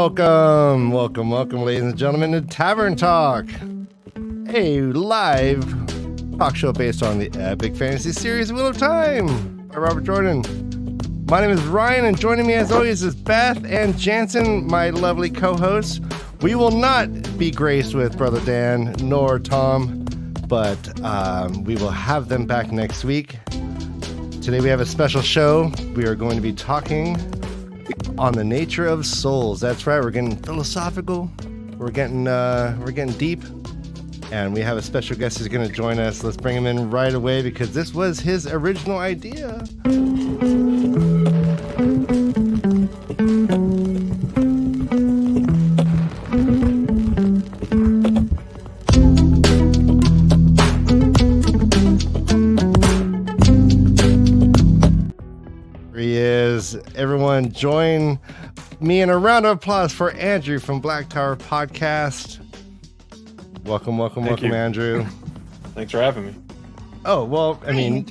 Welcome, ladies and gentlemen, to Tavern Talk, a live talk show based on the epic fantasy series Wheel of Time by Robert Jordan. My name is Ryan, and joining me as always is Beth and Jensen, my lovely co-hosts. We will not be graced with Brother Dan nor Tom, but we will have them back next week. Today we have a special show. We are going to be talking on the nature of souls. That's right, we're getting philosophical, we're getting deep, and we have a special guest who's going to join us. Let's bring him in right away because this was his original idea. Everyone join me in a round of applause for Andrew from Black Tower Podcast. Welcome, Andrew. Thanks for having me. Oh, well, I mean,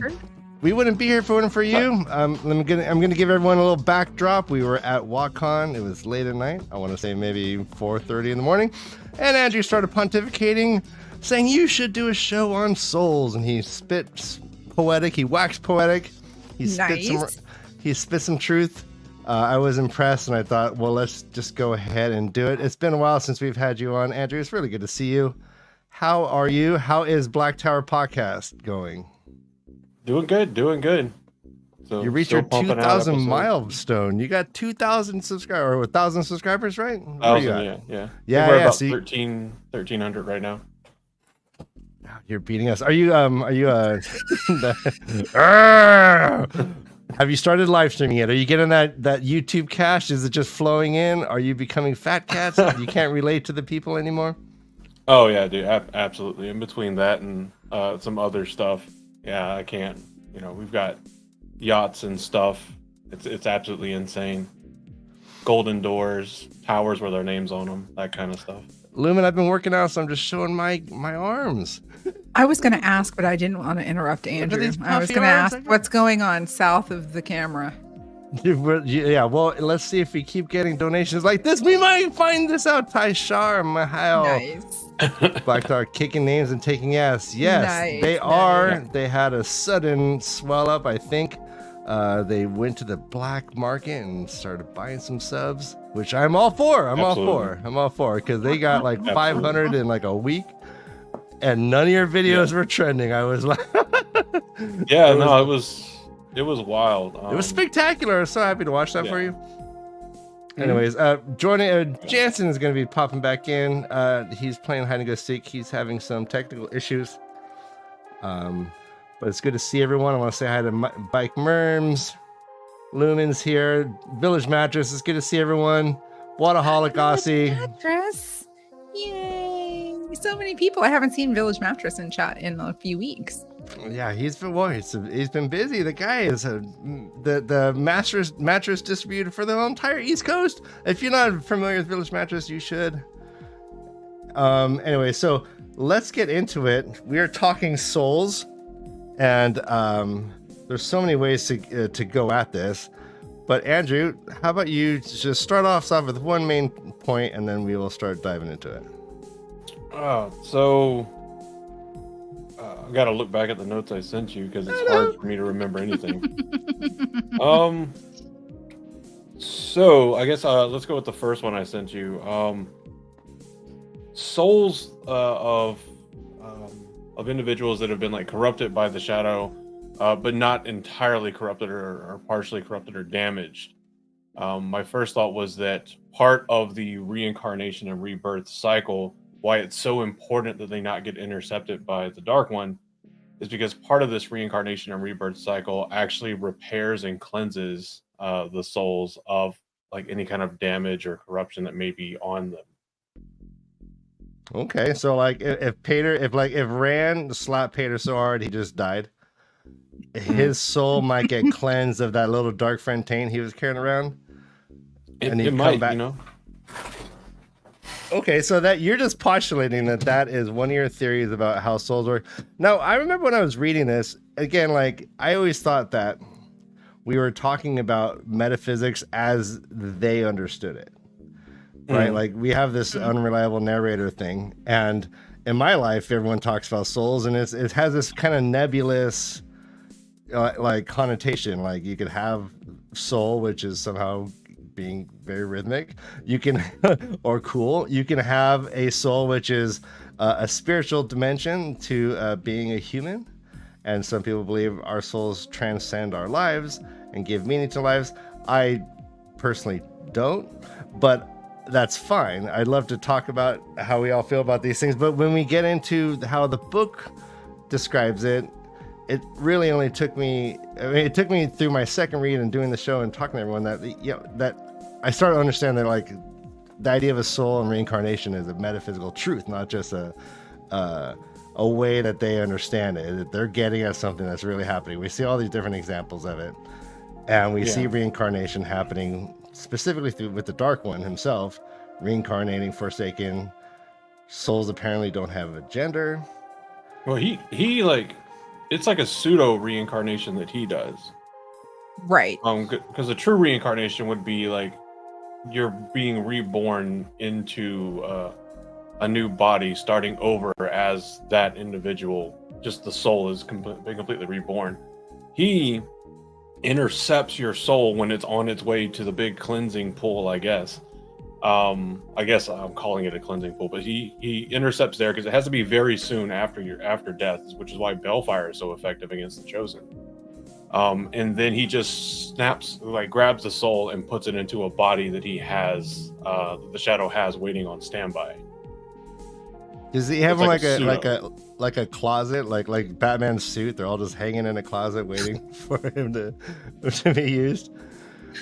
we wouldn't be here if it weren't for you. I'm going to give everyone a little backdrop. We were at WotCon. It was late at night. I want to say maybe 4:30 in the morning. And Andrew started pontificating, saying you should do a show on souls. And he spit poetic. He waxed poetic. He spit some truth. I was impressed, and I thought, well, let's just go ahead and do it. It's been a while since we've had you on, Andrew. It's really good to see you. How are you? How is Black Tower Podcast going? Doing good. So you reached your 2,000 milestone. You got 2,000 subscribers, or 1,000 subscribers, right? 1,000, yeah. Yeah, we're yeah. about 1,300 right now. You're beating us. Are you Have you started live streaming yet? Are you getting that YouTube cash? Is it just flowing in? Are you becoming fat cats? You can't relate to the people anymore? Oh, yeah, dude. Absolutely. In between that and some other stuff, yeah, I can't. You know, we've got yachts and stuff. It's absolutely insane. Golden doors, towers with our names on them, that kind of stuff. Lumen, I've been working out, so I'm just showing my arms. I was going to ask, but I didn't want to interrupt Andrew. I was going to ask what's going on south of the camera. Yeah, well, let's see if we keep getting donations like this. We might find this out. Taishar, Mahal. Nice. Black Tower kicking names and taking ass. Yes, nice, they are. Nice. They had a sudden swell up, I think. They went to the black market and started buying some subs, which I'm all for. I'm all for because they got like 500 in like a week. And none of your videos were trending. I was like, yeah, it was wild. It was spectacular. I was so happy to watch that for you. Anyways, joining Jensen is going to be popping back in. He's playing hide and go seek. He's having some technical issues. But it's good to see everyone. I want to say hi to Bike Murns. Lumen's here. Village Mattress. It's good to see everyone. Waterholic Aussie. Mattress. Yay. So many people. I haven't seen Village Mattress in chat in a few weeks. Yeah, he's been busy. The guy is the mattress distributor for the entire East Coast. If you're not familiar with Village Mattress, you should. Anyway, so let's get into it. We are talking souls, and there's so many ways to go at this. But Andrew, how about you just start off with one main point, and then we will start diving into it. So I gotta look back at the notes I sent you because it's hard for me to remember anything. So I guess let's go with the first one I sent you. Souls of individuals that have been like corrupted by the shadow, but not entirely corrupted or partially corrupted or damaged. My first thought was that part of the reincarnation and rebirth cycle, why it's so important that they not get intercepted by the Dark One, is because part of this reincarnation and rebirth cycle actually repairs and cleanses the souls of like any kind of damage or corruption that may be on them. Okay, so like if Rand slapped Pater so hard he just died, his soul might get cleansed of that little dark Fontaine he was carrying around, and he'd come back. You know. Okay, so that you're just postulating that is one of your theories about how souls work. Now, I remember when I was reading this, again, like I always thought that we were talking about metaphysics as they understood it. right? Like we have this unreliable narrator thing, and in my life, everyone talks about souls, and it has this kind of nebulous like connotation. Like you could have soul, which is somehow being very rhythmic. You can or cool. You can have a soul, which is a spiritual dimension to being a human. And some people believe our souls transcend our lives and give meaning to lives. I personally don't, but that's fine. I'd love to talk about how we all feel about these things. But when we get into how the book describes it, it really only took me, it took me through my second read and doing the show and talking to everyone that, that I started to understand that like the idea of a soul and reincarnation is a metaphysical truth, not just a way that they understand it, that they're getting at something that's really happening. We see all these different examples of it, and we see reincarnation happening specifically with the Dark One himself, reincarnating Forsaken. Souls apparently don't have a gender. Well, he like, it's like a pseudo reincarnation that he does. Right. Because a true reincarnation would be like you're being reborn into a new body, starting over as that individual. Just the soul is being completely reborn. He intercepts your soul when it's on its way to the big cleansing pool, I guess. I guess I'm calling it a cleansing pool, but he intercepts there because it has to be very soon after death, which is why Balefire is so effective against the Chosen. And then he just grabs the soul and puts it into a body that he has, the Shadow has waiting on standby. Does he have like a closet, like Batman's suit? They're all just hanging in a closet waiting for him to be used.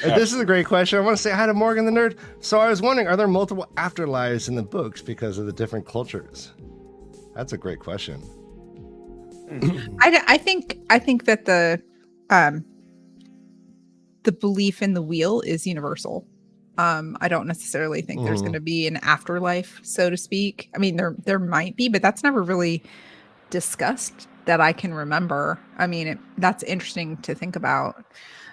This is a great question. I want to say hi to Morgan the Nerd. So I was wondering, are there multiple afterlives in the books because of the different cultures? That's a great question. I think that the belief in the wheel is universal. I don't necessarily think there's going to be an afterlife, so to speak. I mean, there might be, but that's never really discussed that I can remember. I mean, that's interesting to think about.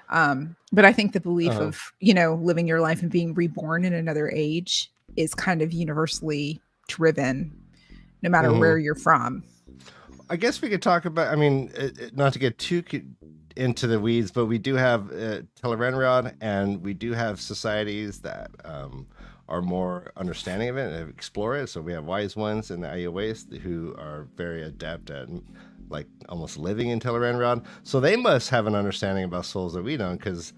But I think the belief of, living your life and being reborn in another age is kind of universally driven, no matter where you're from. I guess we could talk about, I mean, not to get too into the weeds, but we do have Tel'aran'rhiod, and we do have societies that are more understanding of it and explore it. So we have wise ones in the Aiya Waste who are very adept at like almost living in Tel'aran'rhiod. So they must have an understanding about souls that we don't, because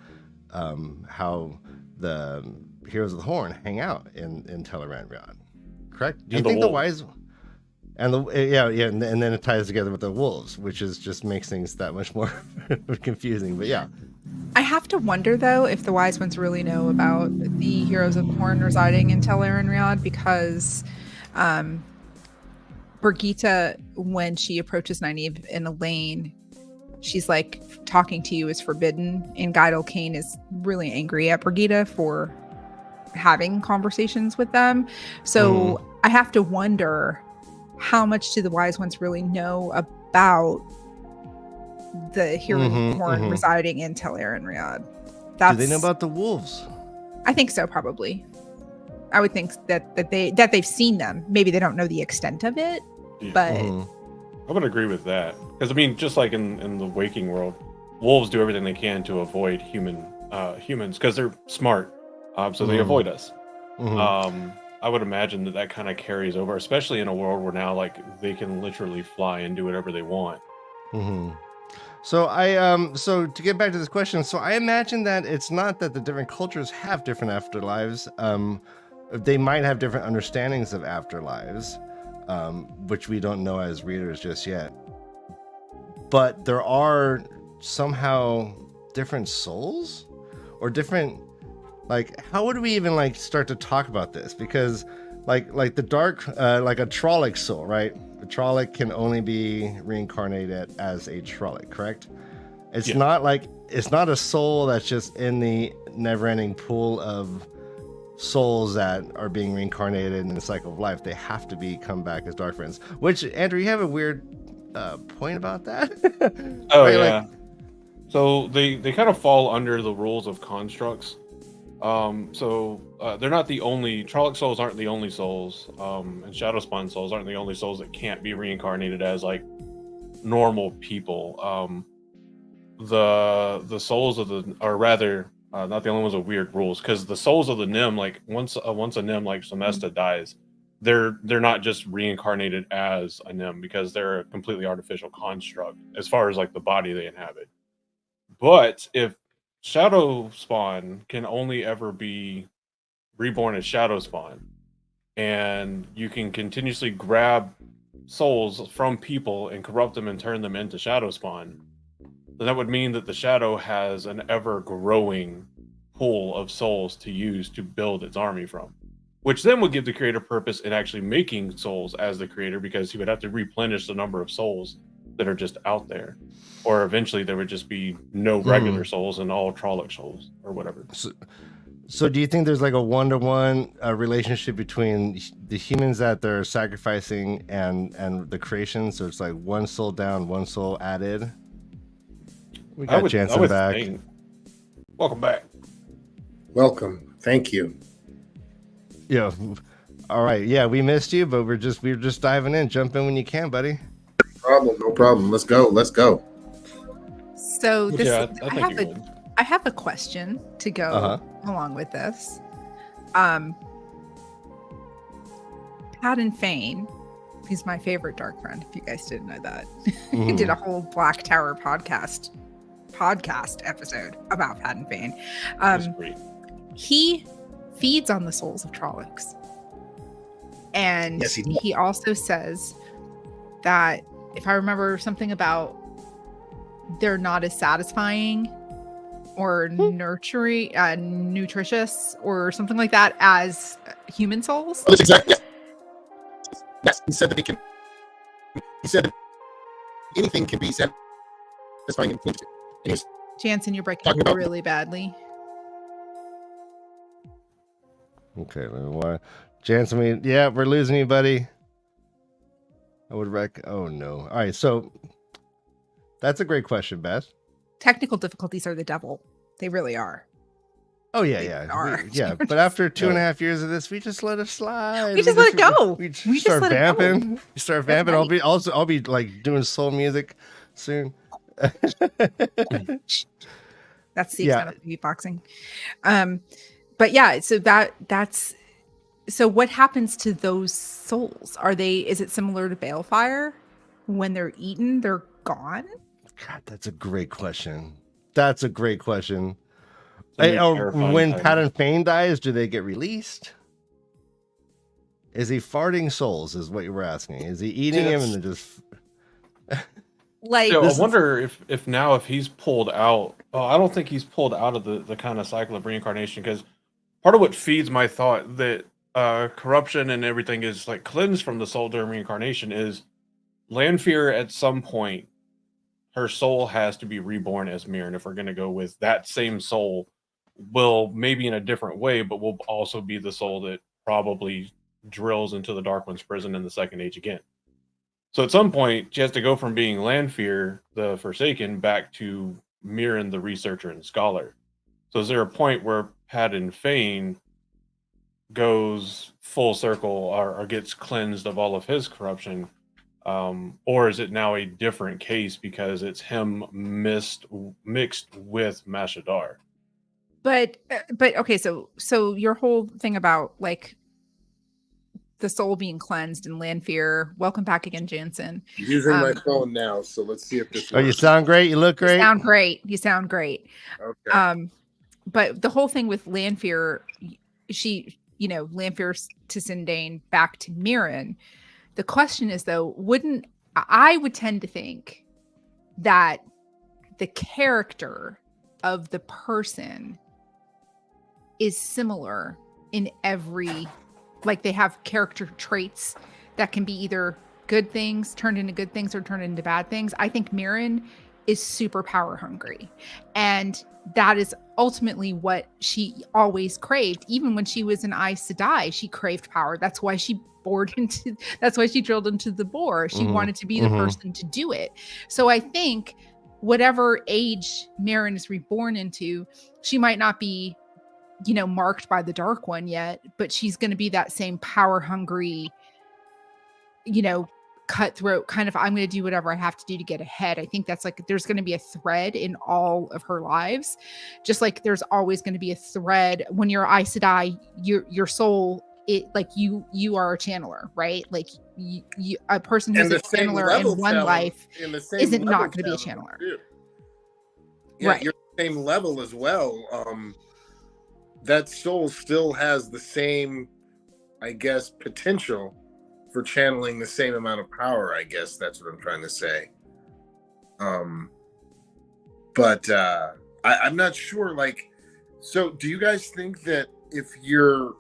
how the Heroes of the Horn hang out in Tel'aran'rhiod. Correct? Do you think the wise... And and then it ties together with the wolves, which is just makes things that much more confusing. But yeah, I have to wonder though if the wise ones really know about the Heroes of the Horn residing in Tel'aran'rhiod, because Birgitte, when she approaches Nynaeve in a lane, she's like, talking to you is forbidden, and Gaidal Cain is really angry at Birgitte for having conversations with them. So I have to wonder, how much do the wise ones really know about the Heroes of the Horn residing in Tel'aran'rhiod? Do they know about the wolves? I think so, probably. I would think that they've seen them. Maybe they don't know the extent of it, but I would agree with that, because I mean, just like in the waking world, wolves do everything they can to avoid humans because they're smart, so they avoid us. I would imagine that kind of carries over, especially in a world where now like they can literally fly and do whatever they want. So so to get back to this question, so I imagine that it's not that the different cultures have different afterlives. They might have different understandings of afterlives, which we don't know as readers just yet. But there are somehow different souls or different... Like, how would we even like start to talk about this? Because like the dark, like a Trolloc soul, right? A Trolloc can only be reincarnated as a Trolloc, correct? It's not a soul that's just in the never-ending pool of souls that are being reincarnated in the cycle of life. They have to come back as Dark Friends. Which, Andrew, you have a weird point about that? Oh, right? Yeah. So they kind of fall under the rules of constructs. They're not the only Trolloc souls aren't the only souls, and Shadowspawn souls aren't the only souls that can't be reincarnated as like normal people. The souls of the, or rather, not the only ones with weird rules, because the souls of the Nim, like once a Nim like Somesta dies, they're not just reincarnated as a Nim because they're a completely artificial construct as far as like the body they inhabit. But if Shadow Spawn can only ever be reborn as Shadow Spawn, and you can continuously grab souls from people and corrupt them and turn them into Shadow Spawn, then that would mean that the Shadow has an ever-growing pool of souls to use to build its army from, which then would give the creator purpose in actually making souls as the creator, because he would have to replenish the number of souls that are just out there. Or eventually there would just be no regular souls and all Trolloc souls or whatever. So do you think there's like a one-to-one relationship between the humans that they're sacrificing and the creation? So it's like one soul down, one soul added? We got Jensen back. Welcome back. Welcome. Thank you. Yeah. All right. Yeah, we missed you, but we're just diving in. Jump in when you can, buddy. No problem. Let's go. So this, Yeah, I have a question to go along with this. Padan Fane, he's my favorite dark friend, if you guys didn't know that. He did a whole Black Tower podcast episode about Padan Fane. That's great. He feeds on the souls of Trollocs. And yes, he also says that, if I remember something about, they're not as satisfying or nurturing, nutritious or something like that as human souls. Oh, that's exactly. Yes, he said that it can. He said that anything can be satisfying and nutritive. Jensen, you're breaking up really badly. Okay, Jensen, we're losing you, buddy. I would oh no. All right, so that's a great question, Beth. Technical difficulties are the devil. They really are. Oh yeah. But after 2.5 years of this, we just let it slide. We just let it go. We start vamping. We start vamping. Right. I'll be like doing soul music soon. That's the extent of beatboxing. But yeah, so that's so what happens to those souls? Is it similar to Balefire? When they're eaten, they're gone? God, that's a great question. When Padan Fane dies, do they get released? Is he farting souls, is what you were asking? Is he eating him and then just... Like, I wonder if he's pulled out. I don't think he's pulled out of the kind of cycle of reincarnation, because part of what feeds my thought that corruption and everything is like cleansed from the soul during reincarnation is Lanfear at some point, her soul has to be reborn as Mirren. If we're going to go with that same soul, will maybe in a different way, but will also be the soul that probably drills into the Dark One's prison in the Second Age again. So at some point, she has to go from being Lanfear, the Forsaken, back to Mirren, the researcher and scholar. So is there a point where Padan Fane goes full circle or gets cleansed of all of his corruption? Or is it now a different case because it's him mixed with Mashadar? But okay, so your whole thing about like the soul being cleansed and Lanfear. Welcome back again, Jensen. I'm using my phone now, so let's see if this works. Oh, you sound great. You look great. You sound great. Okay. But the whole thing with Lanfear, Lanfear to Sindane back to Mirren. The question is, though, I would tend to think that the character of the person is similar in every, like they have character traits that can be either good things turned into good things or turned into bad things. I think Mirren is super power hungry, and that is ultimately what she always craved. Even when she was in Aes Sedai, she craved power. That's why she drilled into the bore. She wanted to be the person to do it. So I think whatever age Mirren is reborn into, she might not be marked by the Dark One yet, but she's going to be that same power hungry, cutthroat kind of, I'm going to do whatever I have to do to get ahead. I think that's like, there's going to be a thread in all of her lives, just like there's always going to be a thread when you're Aes Sedai, your soul, it like you are a channeler, right? Like you a person who's a channeler in one life isn't not going to be a channeler. Yeah, right. You're the same level as well. That soul still has the same, I guess, potential for channeling the same amount of power. I guess that's what I'm trying to say. But I'm not sure. Like, so do you guys think that if you're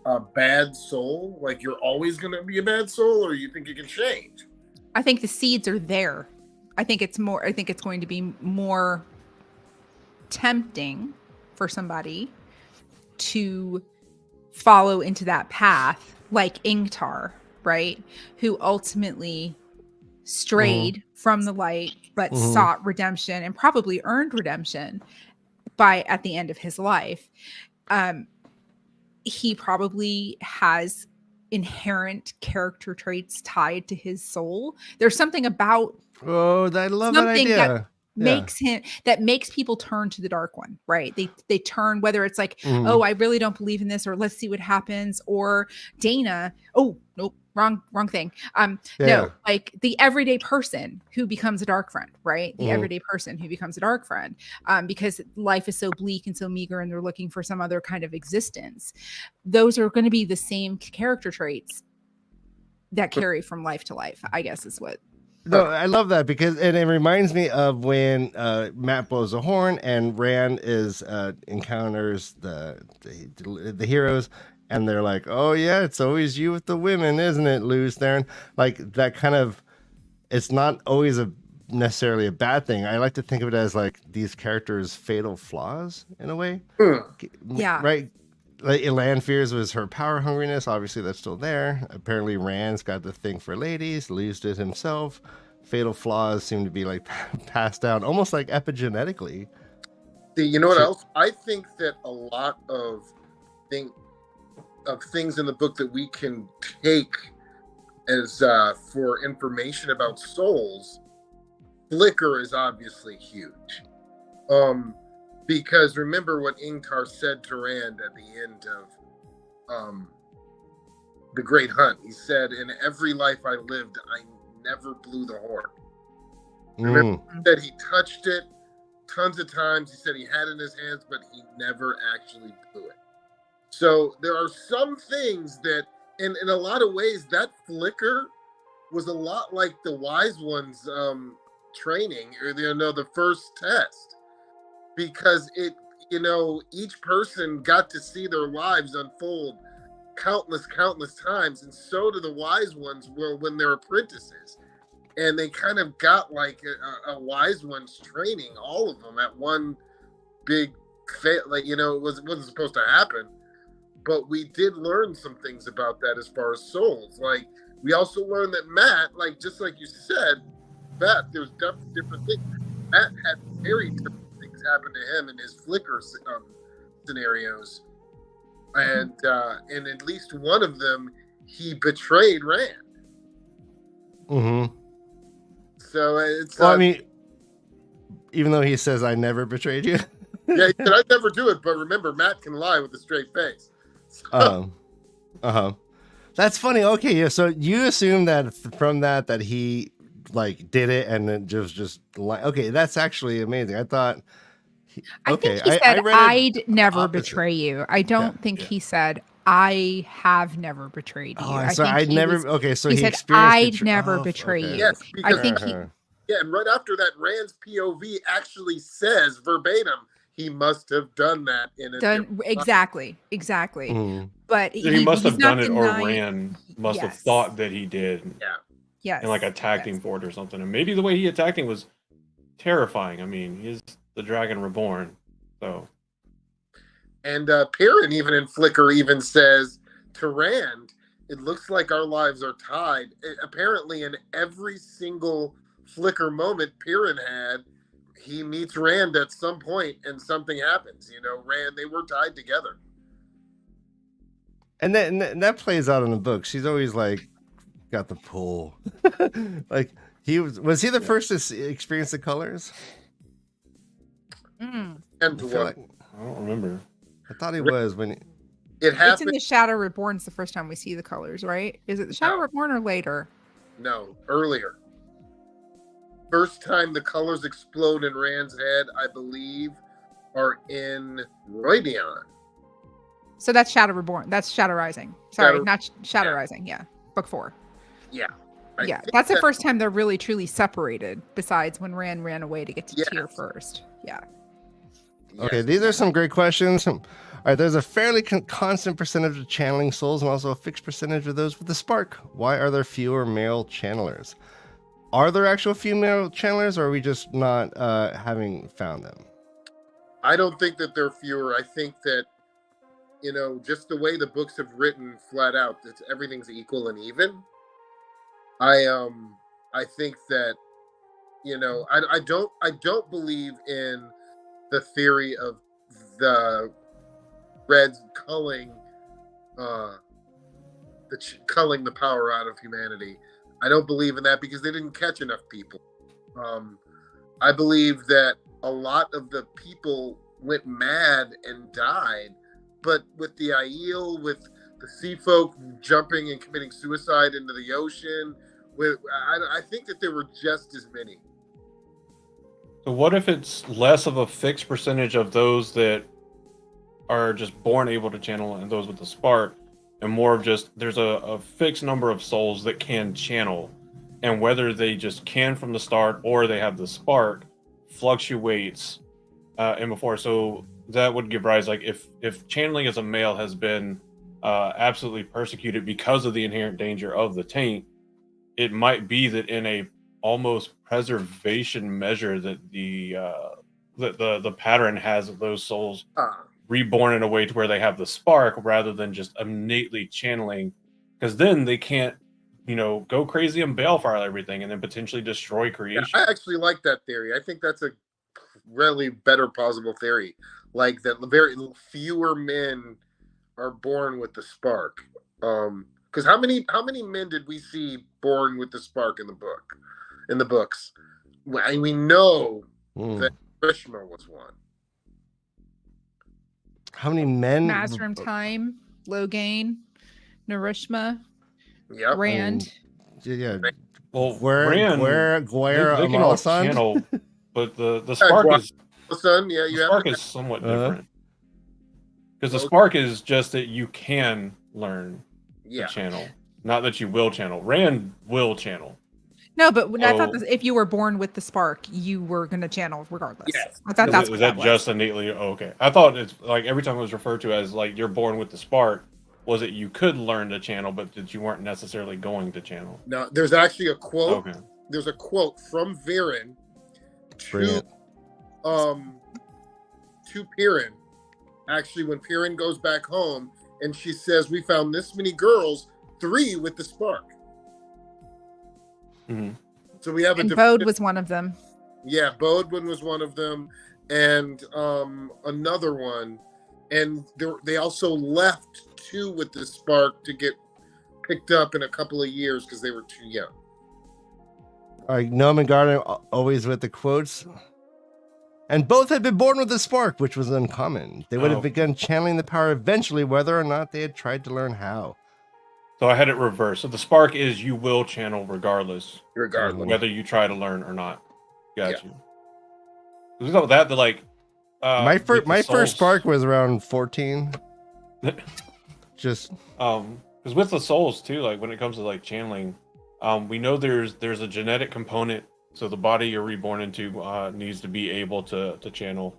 a bad soul, like you're always going to be a bad soul, or you think it can change? I think the seeds are there. I think it's going to be more tempting for somebody to follow into that path, like Ingtar, right? Who ultimately strayed from the light, but sought redemption and probably earned redemption at the end of his life. He probably has inherent character traits tied to his soul. There's something about I love that idea. Makes people turn to the Dark One, right? They turn, whether it's like, oh, I really don't believe in this, or let's see what happens, or Dana, oh nope, wrong thing. No, like the everyday person who becomes a dark friend, right? The everyday person who becomes a dark friend, because life is so bleak and so meager, and they're looking for some other kind of existence. Those are going to be the same character traits that carry from life to life, I guess is what. No, I love that because it reminds me of when Matt blows a horn and Rand encounters the heroes, and they're like, "Oh yeah, it's always you with the women, isn't it, Luz Theron?" Like that kind of. It's not always necessarily a bad thing. I like to think of it as like these characters' fatal flaws in a way. Yeah. Right. Like Lanfear's was her power hungriness. Obviously, that's still there. Apparently, Rand's got the thing for ladies. Luz did himself. Fatal flaws seem to be like passed down, almost like epigenetically. See, you know what else? I think that a lot of things in the book that we can take as for information about souls, Flicker is obviously huge. Because remember what Ingtar said to Rand at the end of The Great Hunt. He said, "In every life I lived, I never blew the horn." Remember that he touched it tons of times. He said he had it in his hands, but he never actually blew it. So there are some things that, in a lot of ways, that flicker was a lot like the Wise Ones training, or the first test. Because each person got to see their lives unfold countless times, and so do the Wise Ones when they're apprentices, and they kind of got like a Wise Ones training, all of them at one big fail. Like it wasn't supposed to happen, but we did learn some things about that as far as souls. Like we also learned that Matt, like just like you said, Beth, there's definitely different things. Matt had very different happened to him in his Flicker scenarios, and at least one of them he betrayed Rand. So it's I mean, even though he says I never betrayed you. Yeah, he said I'd never do it, but remember, Matt can lie with a straight face. So. That's funny. Okay, yeah, so you assume that from that he like did it and then just okay, that's actually amazing. I thought I think he said, I'd never betray you. I don't think he said, I have never betrayed you. Oh, so I'd never. So he said, I'd never betray you. Yes, I think and right after that, Rand's POV actually says verbatim, he must have done that in a exactly. But he must have done it, or Rand must have thought that he did. Yeah. And like attacked him for it or something. And maybe the way he attacked him was terrifying. I mean, he's the Dragon Reborn, so. And Perrin, even in Flicker, even says to Rand, "It looks like our lives are tied." Apparently, in every single Flicker moment Perrin had, he meets Rand at some point, and something happens. Rand, they were tied together. And that plays out in the book. She's always like got the pull. Like was he the first to experience the colors? And I to feel what? like I don't remember. I thought he was when It It's in happened. the Shadow Reborn's the first time we see the colors, right? Is it the Shadow No. Reborn or later? No, earlier. First time the colors explode in Rand's head, I believe, are in Roniel. So that's Shadow Reborn. That's Shadow Rising. Sorry, Shadow- not Shadow yeah. Rising. Yeah, book 4. Yeah. I Yeah, think that's the that- first time they're really truly separated. Besides when Rand ran away to get to Yes. Tyr first. Yeah. Okay, Yes. these are some great questions. All right, there's a fairly constant percentage of channeling souls and also a fixed percentage of those with the spark. Why are there fewer male channelers? Are there actual female channelers, or are we just not having found them? I don't think that there are fewer. I think that, just the way the books have written flat out, that everything's equal and even. I think that, I don't believe in the theory of the Reds culling culling the power out of humanity. I don't believe in that because they didn't catch enough people. I believe that a lot of the people went mad and died, but with the Aiel, with the sea folk jumping and committing suicide into the ocean, I think that there were just as many. So what if it's less of a fixed percentage of those that are just born able to channel and those with the spark, and more of just there's a fixed number of souls that can channel, and whether they just can from the start or they have the spark fluctuates in before. So that would give rise, like if channeling as a male has been absolutely persecuted because of the inherent danger of the taint, it might be that in a almost preservation measure that the pattern has of those souls reborn in a way to where they have the spark rather than just innately channeling, because then they can't go crazy and balefire everything and then potentially destroy creation. Yeah, I actually like that theory. I think that's a really better plausible theory, like that very fewer men are born with the spark. Because how many men did we see born with the spark in the books? We know that Krishna was one. How many men? Mazrim Time, Logain, Narishma, Yep. Rand. Yeah. Well, Where they can all Amalasan? channel, but the spark is Son, yeah, you the have spark to- is somewhat different, because the spark is just that you can learn yeah. to channel, not that you will channel. Rand will channel. No, but I thought Oh. if you were born with the spark, you were going to channel regardless. Yes. I thought that's Is what that that just was. innately? Oh, okay, I thought it's like every time it was referred to as like you're born with the spark, was it you could learn to channel, but that you weren't necessarily going to channel. Now, there's actually a quote. Okay. There's a quote from Viren to Brilliant. to Piran. Actually, when Piran goes back home and she says, "We found this many girls, 3 with the spark." Mm-hmm. So we have And Bode was one of them. Yeah, Bodwin was one of them, and another one, and they also left 2 with the spark to get picked up in a couple of years because they were too young. All right, Gnome and Garden always with the quotes. And both had been born with a spark, which was uncommon. They would have begun channeling the power eventually, whether or not they had tried to learn how. So I had it reversed. So the spark is you will channel regardless, whether you try to learn or not. Got you. Without that, my with the first souls- spark was around 14. Just because with the souls too, like when it comes to like channeling, we know there's a genetic component. So the body you're reborn into needs to be able to channel.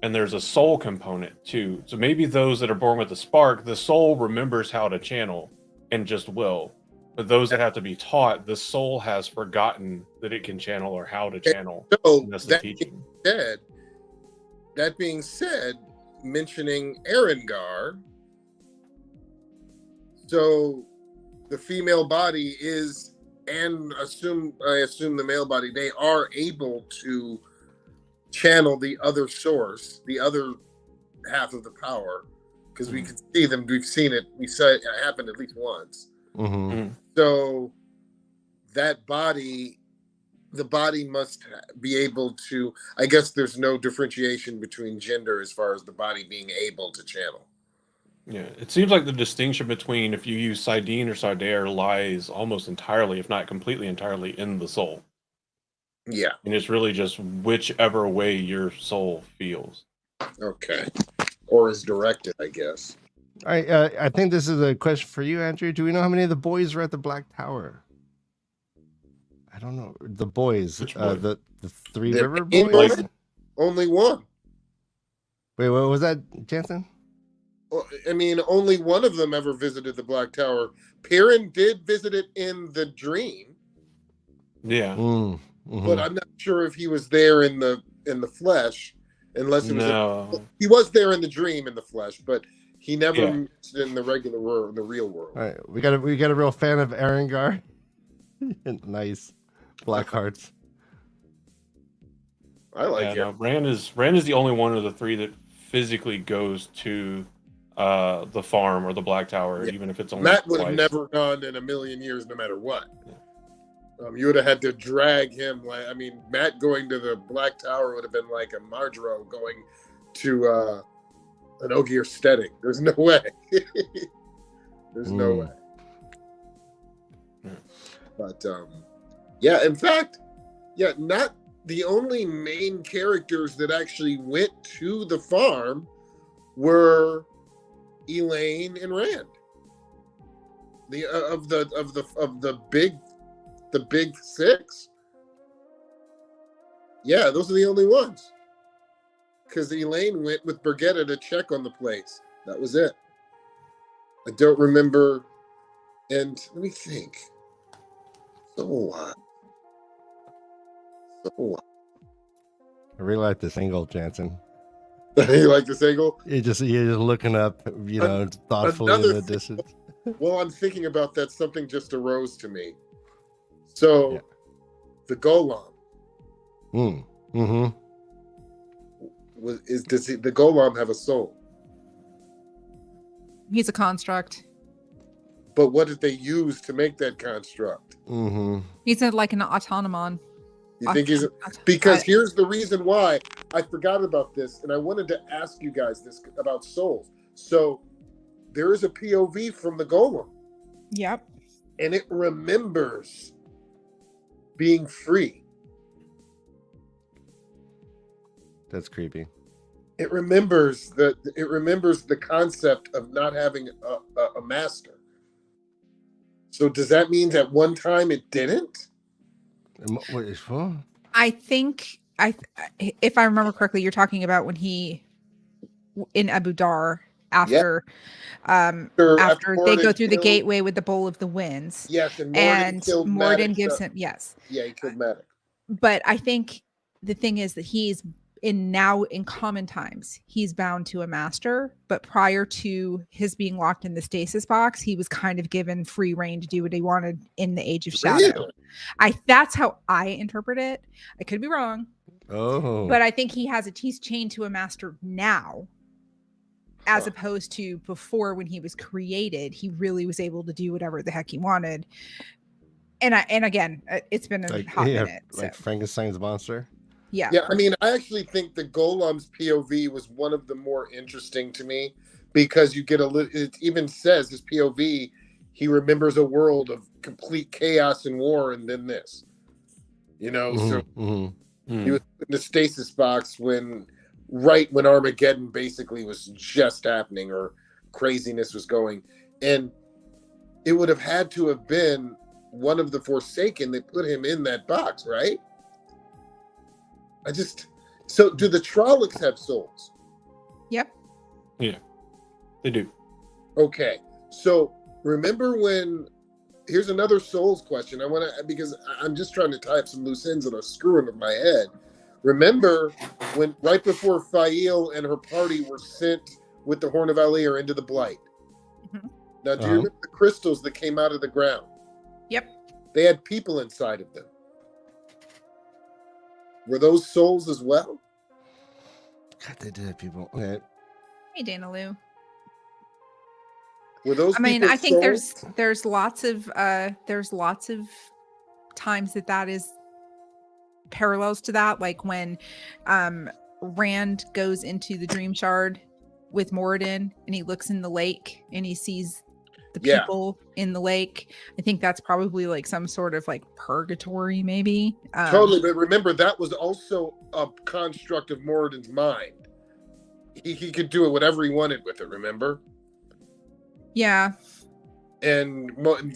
And there's a soul component too. So maybe those that are born with the spark, the soul remembers how to channel and just will. But those that have to be taught, the soul has forgotten that it can channel or how to channel. So And that's the teaching. that being said, mentioning Erengar, so the female body is, and I assume the male body, they are able to channel the other source, the other half of the power because we can see them. We've seen it. We saw it happen at least once. Mm-hmm. So that body, the body must be able to. I guess there's no differentiation between gender as far as the body being able to channel. Yeah, it seems like the distinction between if you use Sidene or Sidair lies almost entirely, if not completely entirely, in the soul. Yeah. And it's really just whichever way your soul feels. Okay. Or is directed, I guess. All right, I think this is a question for you, Andrew. Do we know how many of the boys were at the Black Tower? I don't know. The boys, Which boy? The Three The River main boys. one? Only one. Wait, what was that, Jensen? Well, I mean, only one of them ever visited the Black Tower. Perrin did visit it in the dream, Yeah. but I'm not sure if he was there in the flesh, unless it was. No. He was there in the dream in the flesh, but he never Yeah. mixed in the regular world, in the real world. All right, we got a real fan of Arengar. Nice, Black Hearts. I like Yeah, it. no, Rand is the only one of the three that physically goes to the farm or the Black Tower, Yeah. even if it's only Matt would have twice. never gone in a million years, no matter what. You would have had to drag him. Like, I mean, Matt going to the Black Tower would have been like a Marjorie going to an Ogier Steading. There's no way. There's no way. But yeah, in fact, yeah, not the only main characters that actually went to the farm were Elaine and Rand. The of the big six. Yeah, those are the only ones. Because Elaine went with Brigitte to check on the place. That was it. I don't remember. And let me think. So what? I really like this angle, Jansen. You like this angle? You're just looking up, thoughtfully in the distance. Well, I'm thinking about that. Something just arose to me. So, Yeah. the Golem. Mm-hmm. Does the Golem have a soul? He's a construct. But what did they use to make that construct? Mm-hmm. He's like an autonomon. You think he's because here's the reason why I forgot about this, and I wanted to ask you guys this about souls. So there is a POV from the Golem, Yep. and it remembers being free. That's creepy. It remembers the concept of not having a master. So does that mean at one time it didn't? I think if I remember correctly, you're talking about when he in Abu Dar after after they go through the gateway with the Bowl of the Winds. Yes, and Morden gives him he killed Matic. But I think the thing is that he's in common times, he's bound to a master, but prior to his being locked in the stasis box, he was kind of given free reign to do what he wanted in the Age of Shadow. Really? That's how I interpret it. I could be wrong. Oh. But I think he's chained to a master now, as opposed to before when he was created, he really was able to do whatever the heck he wanted. And again, it's been a hot minute. Like Frankenstein's monster. Yeah. Yeah, I mean, I actually think the Golem's POV was one of the more interesting to me because you get it even says his POV, he remembers a world of complete chaos and war, and then this. He was in the stasis box right when Armageddon basically was just happening or craziness was going. And it would have had to have been one of the Forsaken that put him in that box, right? So do the Trollocs have souls? Yep. Yeah, they do. Okay. So remember here's another souls question. because I'm just trying to tie up some loose ends that are screwing with my head. Remember when right before Fail and her party were sent with the Horn of Alir into the Blight? Mm-hmm. Now, do you remember the crystals that came out of the ground? Yep. They had people inside of them. Were those souls as well? God, they did, people. Okay. Hey, Dana Lou. Were those? I mean, people's I think souls? there's lots of times that is parallels to that, like when Rand goes into the Dream Shard with Moradin and he looks in the lake and he sees the people in the lake. I think that's probably like some sort of like purgatory, maybe. Totally, but remember that was also a construct of Moradin's mind. He could do it whatever he wanted with it. Remember? Yeah. And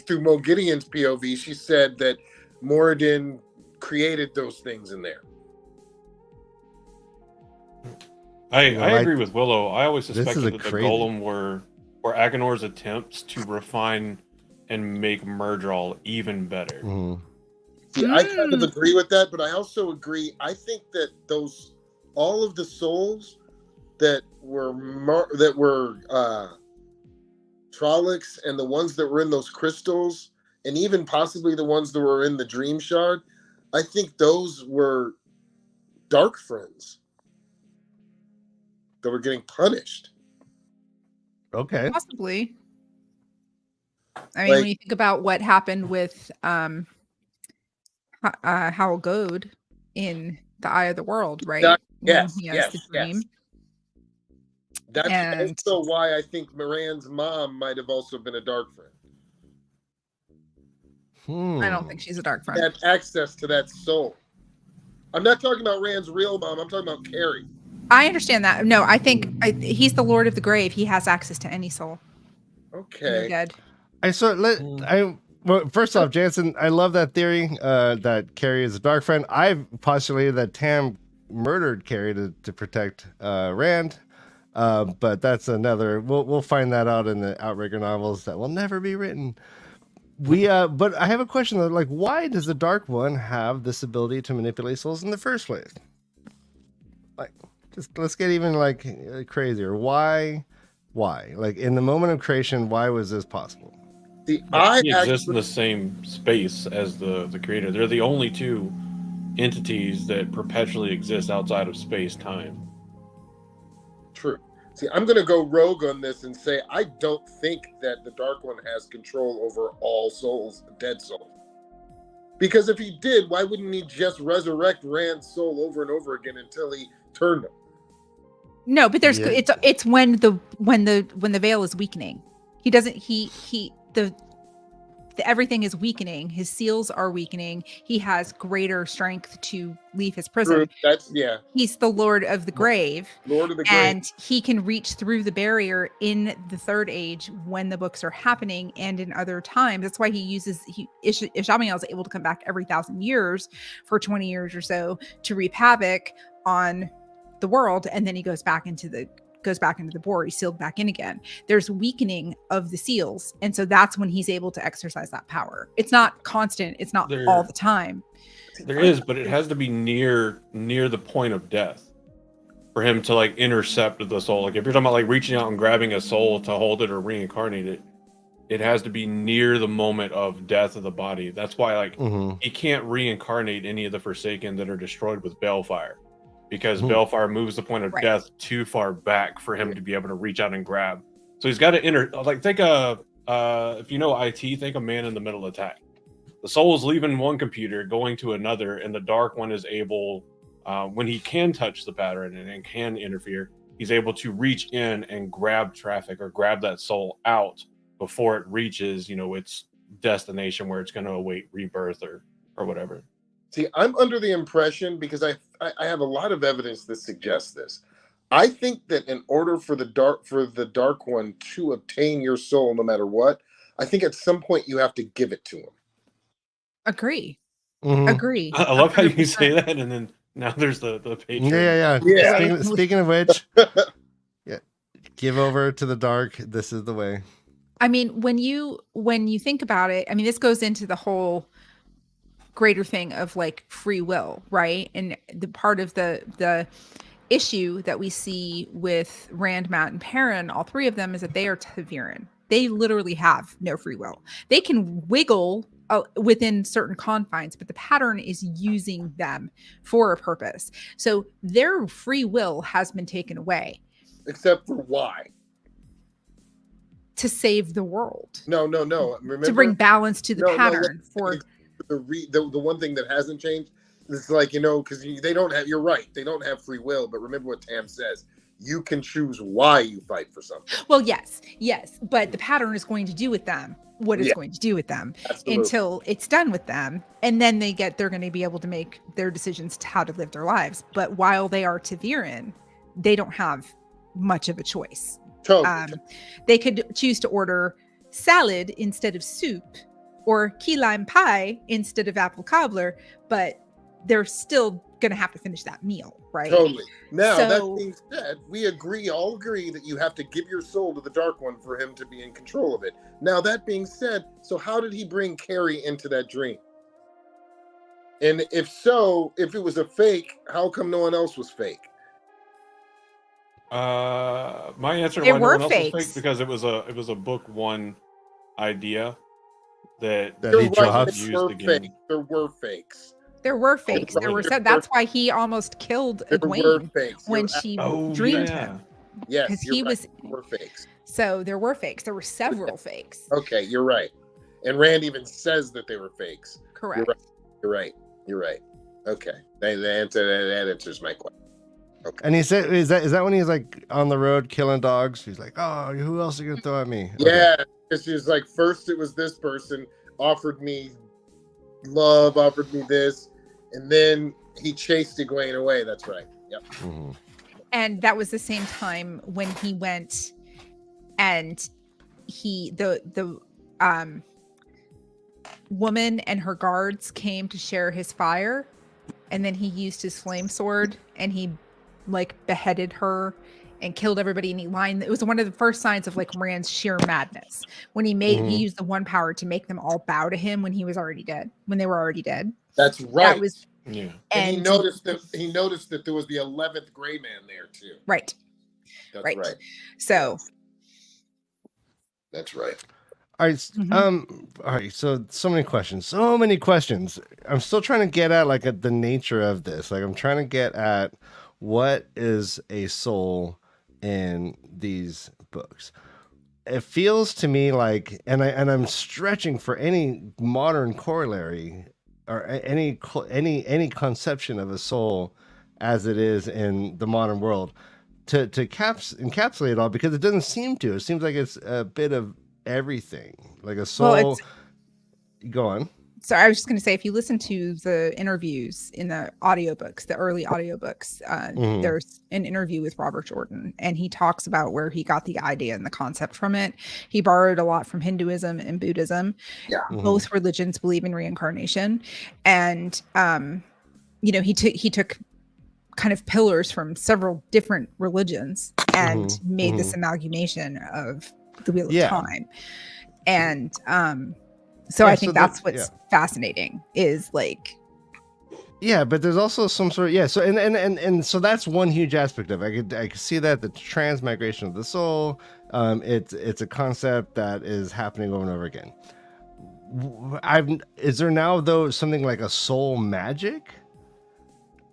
through Mo Gideon's POV, she said that Moradin created those things in there. I agree with Willow. I always suspected that the crazy... Golem were Agonor's attempts to refine and make Myrddraal even better. See, I kind of agree with that, but I also agree. I think that all of the souls that were Trollocs and the ones that were in those crystals, and even possibly the ones that were in the Dream Shard, I think those were Dark Friends that were getting punished. Okay. Possibly. I mean, when you think about what happened with Howl Goad in the Eye of the World, right? Yes. The dream. That's also why I think Moran's mom might have also been a Dark Friend. I don't think she's a Dark Friend. Had access to that soul. I'm not talking about Rand's real mom. I'm talking about Karri. I understand that. No, I think he's the Lord of the Grave. He has access to any soul. Okay. Dead. Well, first off, Jensen, I love that theory that Karri is a Dark Friend. I've postulated that Tam murdered Karri to protect Rand, but that's another. We'll find that out in the Outrigger novels that will never be written. But I have a question though. Like, why does the Dark One have this ability to manipulate souls in the first place? Like, just let's get even like crazier. Why? Like, in the moment of creation, why was this possible? He exists in the same space as the creator. They're the only two entities that perpetually exist outside of space-time. True. See, I'm going to go rogue on this and say I don't think that the Dark One has control over all souls, dead souls. Because if he did, why wouldn't he just resurrect Rand's soul over and over again until he turned him? No, but it's when the veil is weakening. He doesn't everything is weakening. His seals are weakening. He has greater strength to leave his prison. He's the Lord of the Grave. And he can reach through the barrier in the Third Age when the books are happening and in other times. That's why Ishamael is able to come back every 1,000 years for 20 years or so to wreak havoc on the world, and then he goes back into the board. He's sealed back in again. There's weakening of the seals, and so that's when he's able to exercise that power. It's not constant. It's not all the time. There is, but it has to be near the point of death for him to like intercept the soul. Like if you're talking about like reaching out and grabbing a soul to hold it or reincarnate it, it has to be near the moment of death of the body. That's why like he can't reincarnate any of the Forsaken that are destroyed with Balefire. Because Balefire moves the point of death too far back for him to be able to reach out and grab. So he's got to think if you know IT, think a man in the middle attack. The soul is leaving one computer, going to another, and the Dark One is able, when he can touch the pattern and can interfere, he's able to reach in and grab traffic or grab that soul out before it reaches, its destination where it's going to await rebirth or whatever. See, I'm under the impression, because I have a lot of evidence that suggests this. I think that in order for the Dark One to obtain your soul, no matter what, I think at some point you have to give it to him. Agree. Agree. I love 100%. How you say that, and then now there's the Patreon. Yeah. Speaking of which, give over to the dark. This is the way. I mean, when you think about it, I mean, this goes into the whole greater thing of like free will, right? And the part of the issue that we see with Rand, Mat, and Perrin, all three of them, is that they are TAVERN. They literally have no free will. They can wiggle within certain confines, but the pattern is using them for a purpose. So their free will has been taken away. Except for why? to save the world. No. Remember, to bring balance to the pattern the one thing that hasn't changed. It's like, because they don't have. You're right. They don't have free will. But remember what Tam says. You can choose why you fight for something. Well, yes, but the pattern is going to do with them what it's going to do with them. Absolutely. Until it's done with them, and then they're going to be able to make their decisions to how to live their lives. But while they are TAVERN, they don't have much of a choice. Totally. They could choose to order salad instead of soup, or key lime pie instead of apple cobbler, but they're still going to have to finish that meal, right? Totally. Now, that being said, we all agree that you have to give your soul to the Dark One for him to be in control of it. Now, that being said, so how did he bring Karri into that dream? And if so, if it was a fake, how come no one else was fake? My answer There why no were one else was fakes. fake because it was a book one idea that he dropped. There were fakes. There were fakes. There were said that's why he almost killed Egwene when she dreamed him. Yes, because he was. There were fakes. So there were fakes. There were several fakes. Okay, you're right. And Rand even says that they were fakes. Correct. You're right. Okay, that answers my question. Okay. And he said, "Is that when he's like on the road killing dogs? He's like, oh, who else are you gonna throw at me?" Okay. Yeah, because he's like, first it was this person offered me love, offered me this, and then he chased Egwene away. That's right. Yep. Mm-hmm. And that was the same time when he went and the woman and her guards came to share his fire, and then he used his flame sword and he like beheaded her and killed everybody, and he lined. It was one of the first signs of like Rand's sheer madness when he used the one power to make them all bow to him when he was already dead, when they were already dead. That's right. That was, yeah. And he noticed that there was the 11th gray man there too. Right. That's right. So that's right. All right. All right. So many questions. I'm still trying to get at like the nature of this. Like I'm trying to get at what is a soul in these books. It feels to me like, and I'm stretching for any modern corollary or any conception of a soul as it is in the modern world to encapsulate it all, because it doesn't seem to. It seems like it's a bit of everything, like a soul. Go on. So I was just going to say, if you listen to the interviews in the audiobooks, the early audiobooks, there's an interview with Robert Jordan, and he talks about where he got the idea and the concept from it. He borrowed a lot from Hinduism and Buddhism. Yeah. Both religions believe in reincarnation. And, he took kind of pillars from several different religions and made this amalgamation of the Wheel of Time. And, so I think that's what's fascinating is like. Yeah, but there's also some sort of, so and so that's one huge aspect of it. I could see that the transmigration of the soul, it's a concept that is happening over and over again. Is there now though something like a soul magic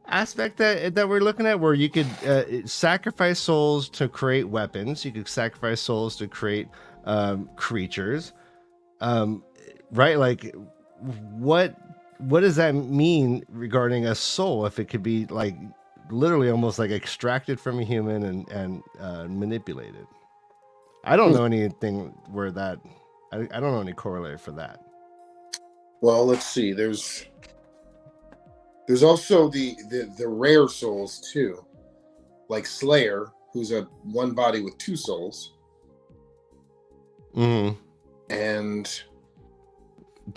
aspect that we're looking at, where you could sacrifice souls to create weapons, you could sacrifice souls to create creatures, right? Like what does that mean regarding a soul, if it could be like literally almost like extracted from a human and manipulated? I don't know anything where that I don't know any corollary for that. Well, let's see. There's also the rare souls too, like Slayer, who's a one body with two souls. And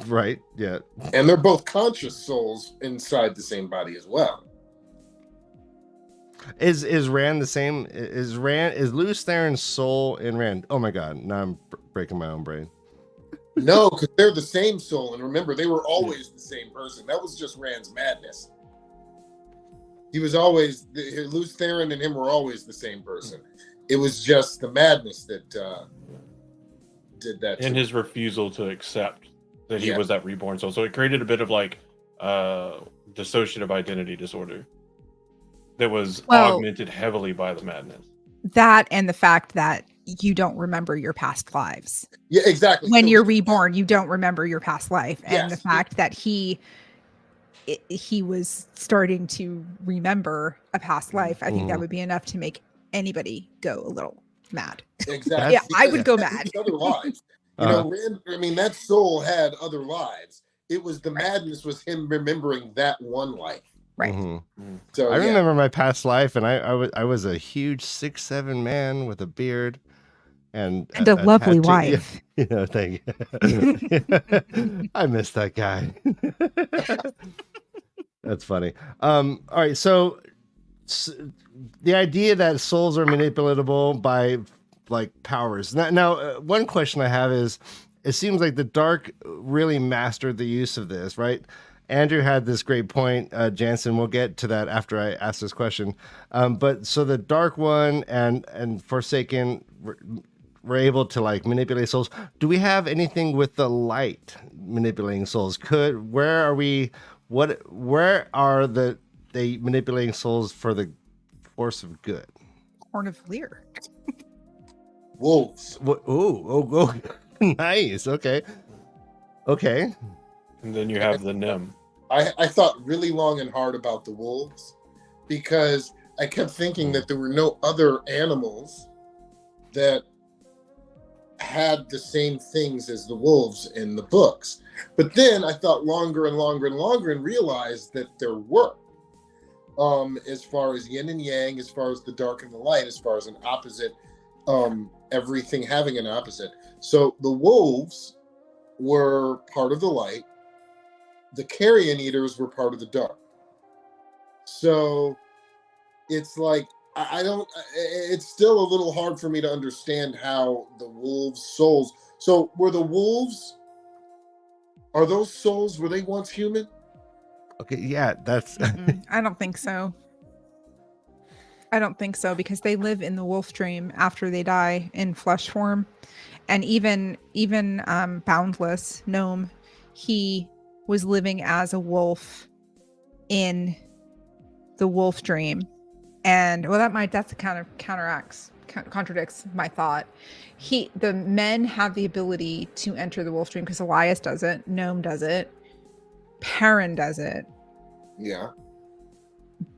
right, yeah. And they're both conscious souls inside the same body as well. Is Rand the same? Is Lews Theron's soul in Rand? Oh my god, now I'm breaking my own brain. No, because they're the same soul, and remember, they were always the same person. That was just Rand's madness. He was always Lews Theron and him were always the same person. It was just the madness that did that. And his refusal to accept that he was that reborn soul. So it created a bit of like dissociative identity disorder that was augmented heavily by the madness. That and the fact that you don't remember your past lives. Yeah, exactly. When So you're reborn, you don't remember your past life. And the Yes. fact that he was starting to remember a past life, I think that would be enough to make anybody go a little mad. Exactly. Yeah, I Because would go he had mad. these other lives. You know, I mean, that soul had other lives. It was the madness was him remembering that one life. Right. So I remember my past life, and I was a huge 6'7" man with a beard and a lovely tattoo. wife. Yeah, thank you. I miss that guy. That's funny. All right, so the idea that souls are manipulatable by like powers. Now, one question I have is, it seems like the Dark really mastered the use of this, right? Andrew had this great point, Jensen. We'll get to that after I ask this question. But so the Dark One and Forsaken were able to like manipulate souls. Do we have anything with the Light manipulating souls? Where are they manipulating souls for the force of good? Horn of Lear. wolves. Oh, nice. Okay. And then you have the Nim. I thought really long and hard about the wolves because I kept thinking that there were no other animals that had the same things as the wolves in the books. But then I thought longer and longer and longer and realized that there were. As far as yin and yang, as far as the dark and the light, as far as an opposite, everything having an opposite. So the wolves were part of the light. The carrion eaters were part of the dark. So it's like, it's still a little hard for me to understand how the wolves' souls. So were the wolves, are those souls, were they once human? Okay, yeah, that's... I don't think so. I don't think so, because they live in the wolf dream after they die in flesh form. And even Boundless Gnome, he was living as a wolf in the wolf dream. And well, that's kind of contradicts my thought. The men have the ability to enter the wolf dream because Elias does it, Gnome does it, Perrin does it. Yeah.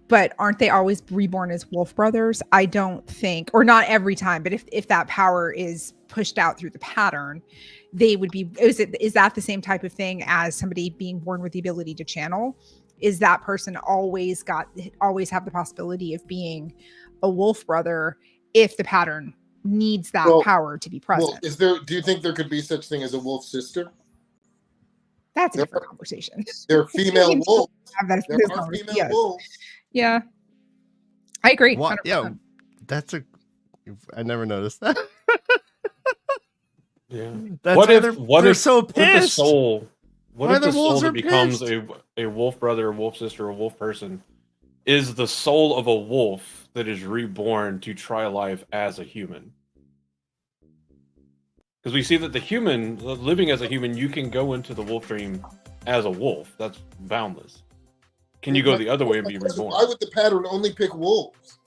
But aren't they always reborn as wolf brothers? I don't think, or not every time, but if that power is pushed out through the pattern, they would be, is that the same type of thing as somebody being born with the ability to channel? Is that person always have the possibility of being a wolf brother if the pattern needs that power to be present? Well, do you think there could be such thing as a wolf sister? That's a different conversation. They're female wolves. There are female wolves. Yeah. I agree. What? Yeah, I never noticed that. Yeah. That's what if they're so pissed? What if the soul that becomes pissed? a wolf brother, a wolf sister, a wolf person is the soul of a wolf that is reborn to try life as a human? Because we see that the human, living as a human, you can go into the wolf dream as a wolf. That's boundless. Can you go the other way and be reborn? Why would the pattern only pick wolves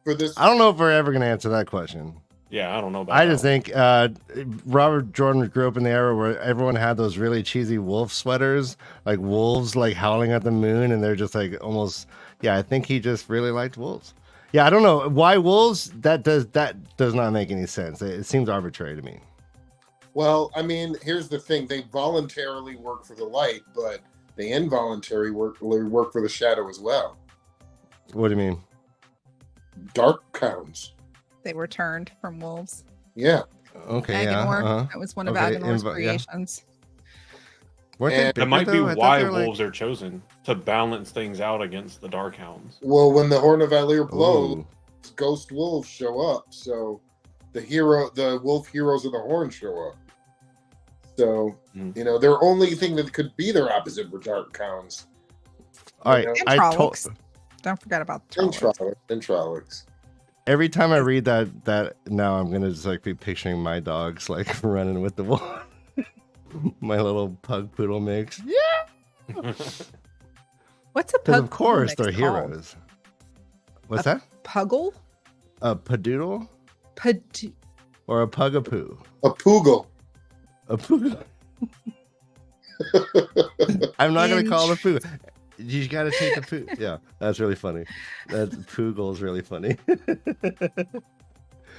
for this? I don't know if we're ever going to answer that question. Yeah, I don't know about I just think Robert Jordan grew up in the era where everyone had those really cheesy wolf sweaters, like wolves like howling at the moon, and they're just like almost, I think he just really liked wolves. Yeah, I don't know why wolves. That does not make any sense. It seems arbitrary to me. Well, I mean, here's the thing: they voluntarily work for the light, but they involuntarily work for the shadow as well. What do you mean? Dark hounds. They were turned from wolves. Yeah. Okay. That was one of Agonor's creations. That might be why wolves are chosen, to balance things out against the dark hounds. Well, when the Horn of Valir blows, ghost wolves show up. So the wolf heroes of the Horn show up. So, their only thing that could be their opposite were dark hounds. All right. Don't forget about the Trollocs. Every time I read that now I'm gonna just like be picturing my dogs like running with the wolf. My little pug poodle mix. Yeah. What's a pug? Of course they're heroes. What's that? Puggle? A padoodle? Or a pugapoo? A poogle. A poogle. I'm not going to call it a poo. You got to take the poo. Yeah, that's really funny. That poogle is really funny.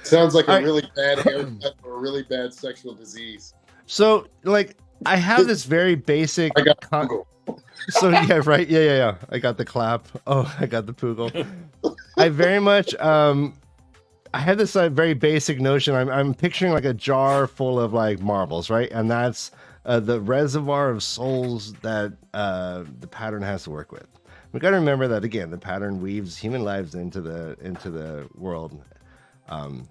Sounds like a really bad haircut or a really bad sexual disease. So, like, I have this very basic. I got poogle. So yeah, right. Yeah. I got the clap. Oh, I got the poogle. I very much. I have this very basic notion. I'm picturing like a jar full of like marbles, right? And that's the reservoir of souls that the pattern has to work with. We got to remember that again. The pattern weaves human lives into the world. And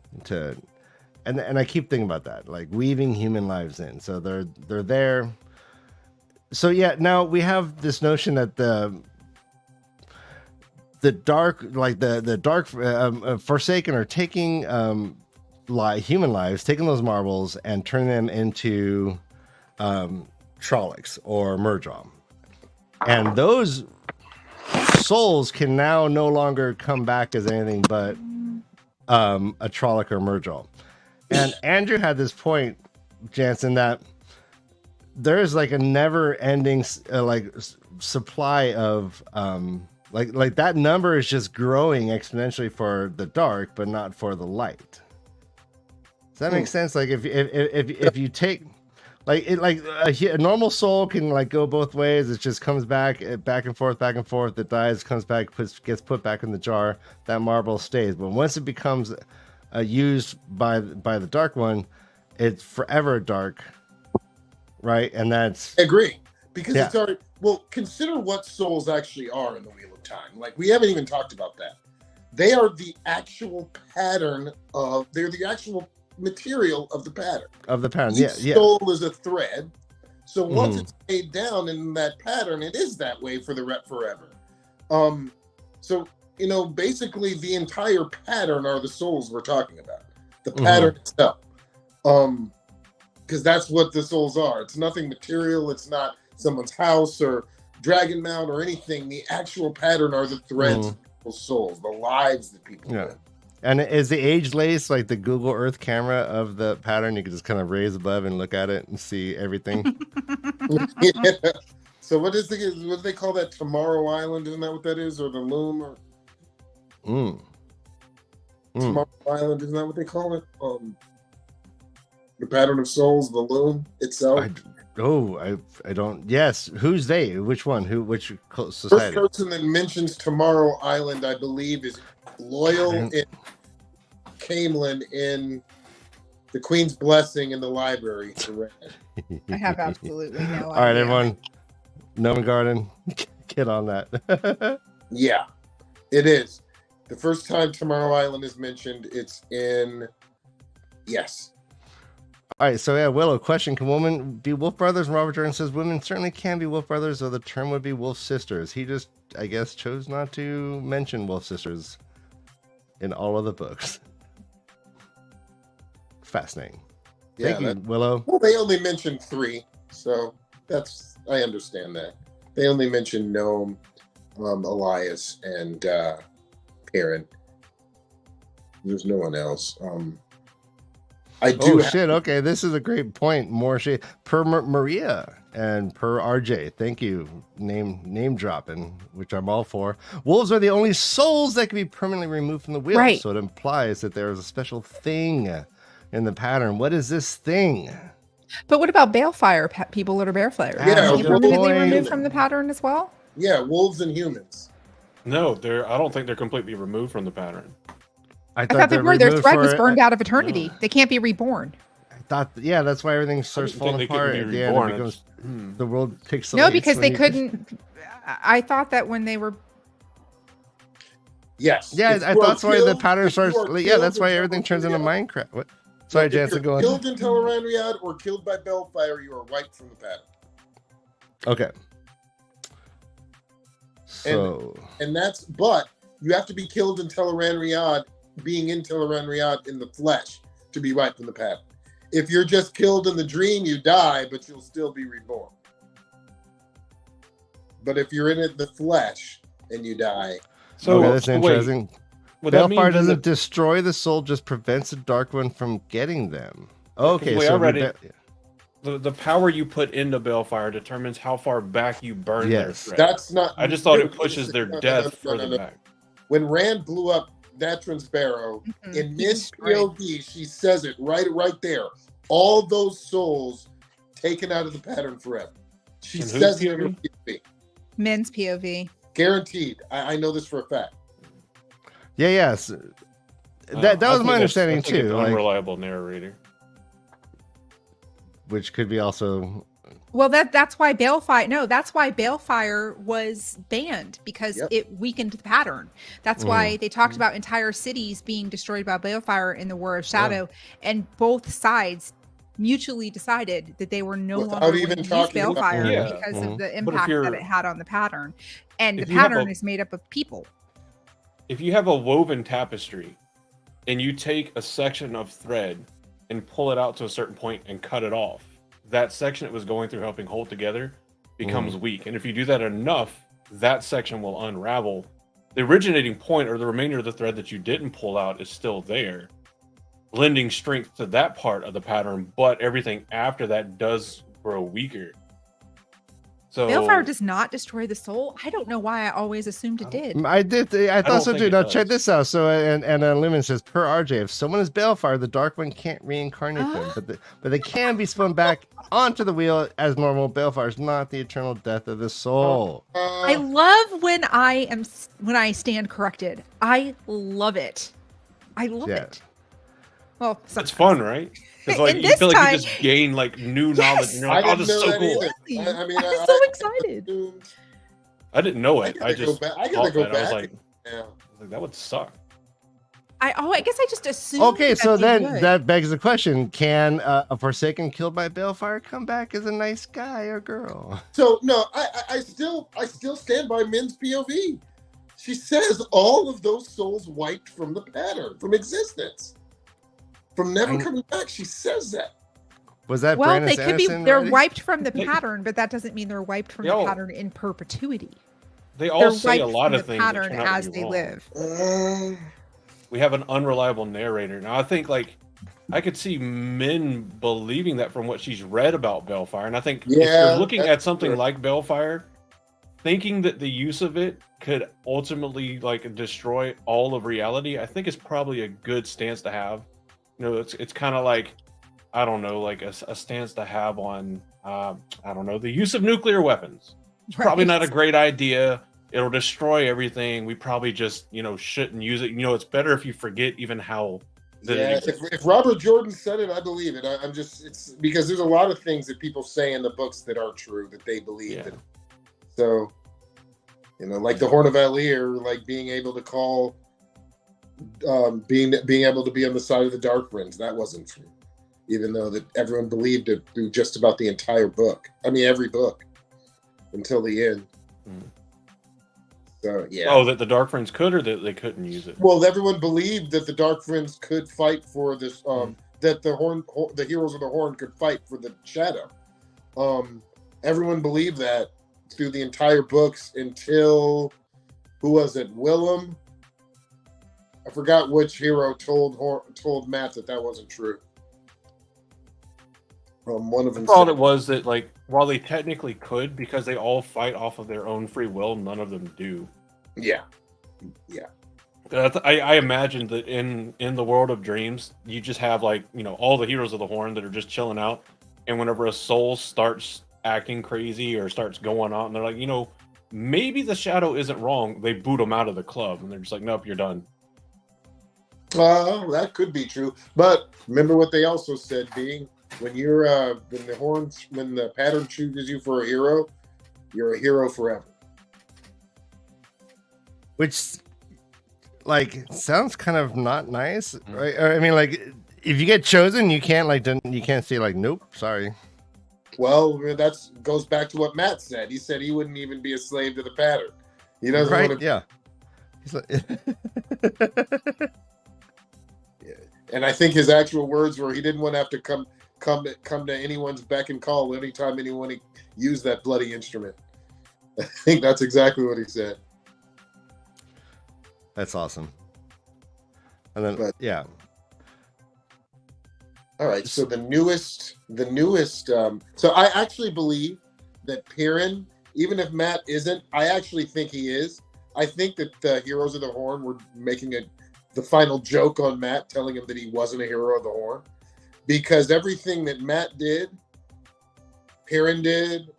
I keep thinking about that, like weaving human lives in. So they're there. So yeah, now we have this notion that the dark, like the dark Forsaken are taking human lives, taking those marbles and turning them into Trollocs or Murdraw. And those souls can now no longer come back as anything but a Trolloc or Murdraw. And Andrew had this point, Jensen, that there is like a never-ending supply of like that number is just growing exponentially for the dark, but not for the light. Does that make sense? Like if you take a normal soul can like go both ways. It just comes back and forth. It dies, comes back, gets put back in the jar. That marble stays. But once it becomes used by the dark one, it's forever dark, right? And that's I agree, because it's already. Well, consider what souls actually are in the Wheel of Time. Like, we haven't even talked about that. They are the actual they're the actual material of the pattern. Each soul is a thread. So once it's laid down in that pattern, it is that way for the forever. So, basically the entire pattern are the souls we're talking about. The pattern itself. Because that's what the souls are. It's nothing material. It's not someone's house or dragon mount or anything. The actual pattern are the threads of people's souls, the lives that people live. And is the age lace like the Google Earth camera of the pattern? You can just kind of raise above and look at it and see everything. So what do they call that? Tomorrow Island? Isn't that what that is? Or the loom? Or Tomorrow Island? Isn't that what they call it? The pattern of souls, the loom itself. I don't. Yes. Who's they? Which one? Which society? First person that mentions Tomorrow Island, I believe, is Loyal in Camelin in the Queen's Blessing in the library. I have absolutely no idea. All right, everyone. Gnome Garden, get on that. Yeah, it is. The first time Tomorrow Island is mentioned, it's in. Yes. All right, so yeah, Willow, question: can women be wolf brothers? And Robert Jordan says women certainly can be wolf brothers, though the term would be wolf sisters. He just, I guess, chose not to mention wolf sisters in all of the books. Fascinating. Yeah, Thank you, Willow. Well, they only mentioned 3, so I understand that. They only mentioned Gnome, Elias, and Perrin. There's no one else. Okay, this is a great point. More shade per Maria and per RJ. Thank you. Name dropping, which I'm all for. Wolves are the only souls that can be permanently removed from the wheel. Right. So it implies that there is a special thing in the pattern. What is this thing? But what about balefire people that are balefires? Yeah, Can you permanently removed from the pattern as well? Yeah, wolves and humans. No, I don't think they're completely removed from the pattern. I thought they were. Their thread was burned out of eternity. They can't be reborn. I thought, that's why everything starts falling apart at the end. It becomes, the world pixelates. No, because they couldn't. I thought that when they were. Yes. Yeah, I thought that's why the pattern starts. Yeah, that's why everything turns into Minecraft. What? Sorry, Jensen, go on. Killed in Tel'aran'rhiod or killed by Belfire, you are wiped from the pattern. Okay. So. But you have to be killed in Tel'aran'rhiod, being in Tel'aran'rhiod in the flesh, to be wiped from the pattern. If you're just killed in the dream, you die, but you'll still be reborn. But if you're in the flesh and you die. So that's interesting. that Balefire means doesn't destroy the soul, just prevents the Dark One from getting them. Okay, the way so I read it, the power you put into Balefire determines how far back you burn their Yes. thread. That's not. I just thought it pushes their death further back. When Rand blew up Natron's barrow in Miss POV, she says it right there. All those souls taken out of the pattern forever. She says it in her POV. Men's POV. Guaranteed. I know this for a fact. Yeah, yes. That was my understanding too. It's an unreliable narrator. Which could be also. Well, that's why Balefire. No, that's why Balefire was banned, because it weakened the pattern. That's why they talked about entire cities being destroyed by Balefire in the War of Shadow, and both sides mutually decided that they were no longer going to use Balefire because of the impact that it had on the pattern. And the pattern is made up of people. If you have a woven tapestry and you take a section of thread and pull it out to a certain point and cut it off, that section it was going through helping hold together becomes weak. And if you do that enough, that section will unravel. The originating point, or the remainder of the thread that you didn't pull out, is still there, lending strength to that part of the pattern, but everything after that does grow weaker. So Balefire does not destroy the soul. I don't know why I always assumed it did. I did. I thought so too. Now check this out. So and Lumen says, per RJ, if someone is Balefire, the Dark One can't reincarnate them, but they can be spun back onto the wheel as normal. Balefire is not the eternal death of the soul. I love when I stand corrected. I love it. I love it. Well, it's fun, right? Because like you feel like you just gain like new knowledge, and you're like, "Oh, this is so cool!" I mean, I'm so excited. I didn't know it. I just I gotta go back. I was like, that would suck. I guess I just assumed. Okay, so then that begs the question: can a Forsaken killed by Balefire come back as a nice guy or girl? So no, I still stand by Min's POV. She says all of those souls wiped from the pattern, from existence. From never coming back, she says that. Was that they could be? They're wiped from the pattern, but that doesn't mean they're wiped from the pattern in perpetuity. They all say a lot of things. Pattern as they live. We have an unreliable narrator now. I think I could see Min believing that from what she's read about Balefire, and I think if you're looking at something like Balefire, thinking that the use of it could ultimately destroy all of reality, I think is probably a good stance to have. You know, it's kind of like, I don't know, like a stance to have on, I don't know, the use of nuclear weapons. It's probably not a great idea. It'll destroy everything. We probably just, shouldn't use it. It's better if you forget even how. If Robert Jordan said it, I believe it. It's because there's a lot of things that people say in the books that are true that they believe. Yeah. So, like the Horn of Alir, like being able to call. Being able to be on the side of the Dark Friends, that wasn't true, even though that everyone believed it through just about the entire book. I mean, every book until the end. So that the Dark Friends could, or that they couldn't use it. Well, everyone believed that the Dark Friends could fight for this. That the heroes of the Horn could fight for the Shadow. Everyone believed that through the entire books until who was it? Willem. I forgot which hero told Matt that wasn't true. One of them. I thought it was that while they technically could, because they all fight off of their own free will, none of them do. Yeah. I imagine that in the world of dreams, you just have all the heroes of the Horn that are just chilling out, and whenever a soul starts acting crazy or starts going out, and they're like, maybe the Shadow isn't wrong, they boot them out of the club, and they're just like, nope, you're done. That could be true, but remember what they also said: being when the pattern chooses you for a hero, you're a hero forever. Which, sounds kind of not nice, right? I mean, if you get chosen, you can't say nope, sorry. Well, that goes back to what Matt said. He said he wouldn't even be a slave to the pattern. He doesn't want to. Yeah. He's like. And I think his actual words were he didn't want to have to come to anyone's beck and call anytime anyone used that bloody instrument. I think that's exactly what he said. That's awesome. And then, But- yeah. All right, so the newest. So I actually believe that Piran, even if Matt isn't, I actually think he is. I think that the Heroes of the Horn were making the final joke on Matt, telling him that he wasn't a Hero of the Horn, because everything that Matt did, Piran did,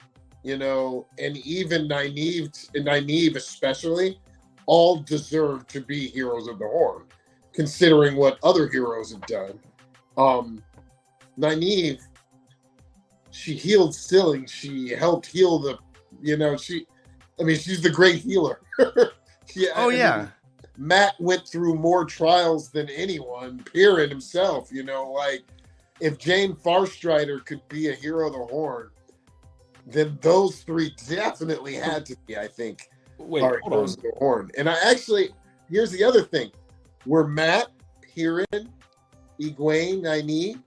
and even Nynaeve especially, all deserve to be Heroes of the Horn, considering what other heroes have done. Nynaeve, she healed Stilling. She helped heal she's the great healer. Matt went through more trials than anyone, Piran himself, if Jane Farstrider could be a Hero of the Horn, then those three definitely had to be, I think, are Heroes of the Horn. And here's the other thing. Were Matt, Piran, Egwene, Nynaeve,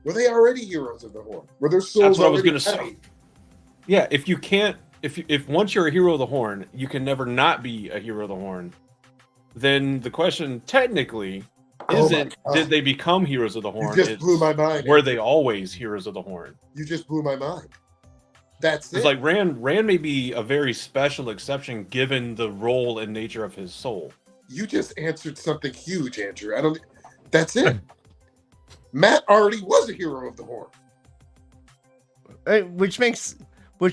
were they already Heroes of the Horn? Were their souls That's what I was already going to ready? say. Yeah, if once you're a Hero of the Horn, you can never not be a Hero of the Horn. Then the question technically isn't did they become Heroes of the Horn? You just blew my mind. Were they always Heroes of the Horn? You just blew my mind. That's it. It's like Rand may be a very special exception given the role and nature of his soul. You just answered something huge, Andrew. That's it. Matt already was a Hero of the Horn. Which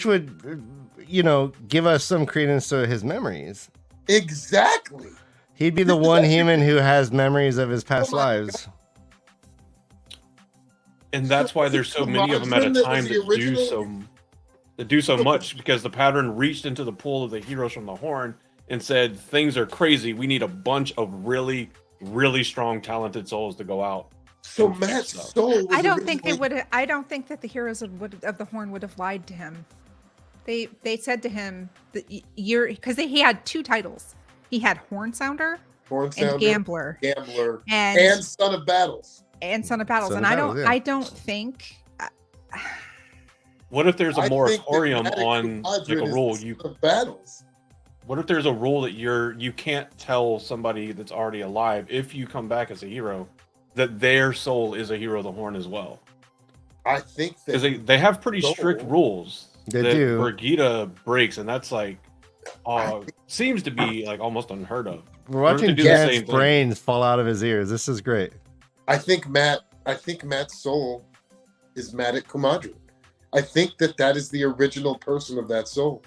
would, give us some credence to his memories. Exactly. He'd be the one human who has memories of his past lives. And that's why there's so many of them at a time that do so much, because the pattern reached into the pool of the heroes from the Horn and said, things are crazy. We need a bunch of really, really strong, talented souls to go out. So Matt's soul was I don't think that the Heroes of the Horn would have lied to him. They said to him that because he had two titles. He had Horn Sounder and Gambler, and Son of Battles. I don't think. What if there's a moratorium on like a rule battles? What if there's a rule that you can't tell somebody that's already alive if you come back as a hero that their soul is a Hero of the Horn as well? I think that because they have pretty strict rules. They do. Brigida breaks, and that's like seems to be like almost unheard of. We're watching Jan's brains fall out of his ears. This is great. I think Matt's soul is Matic Kumadrin. I think that is the original person of that soul.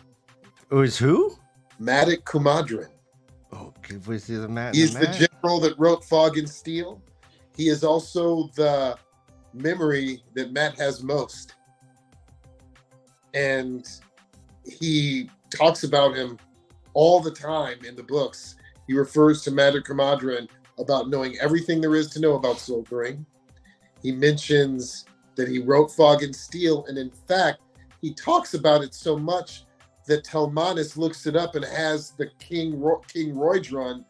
It was who? Matic Kumadrin. Oh, can we see the Matt? He's the general that wrote Fog and Steel. He is also the memory that Matt has most. And he talks about him all the time in the books. He refers to Matic Kumadrin about knowing everything there is to know about Soulbring. He mentions that he wrote Fog and Steel, and in fact, he talks about it so much that Telmanis looks it up and has the King Roydron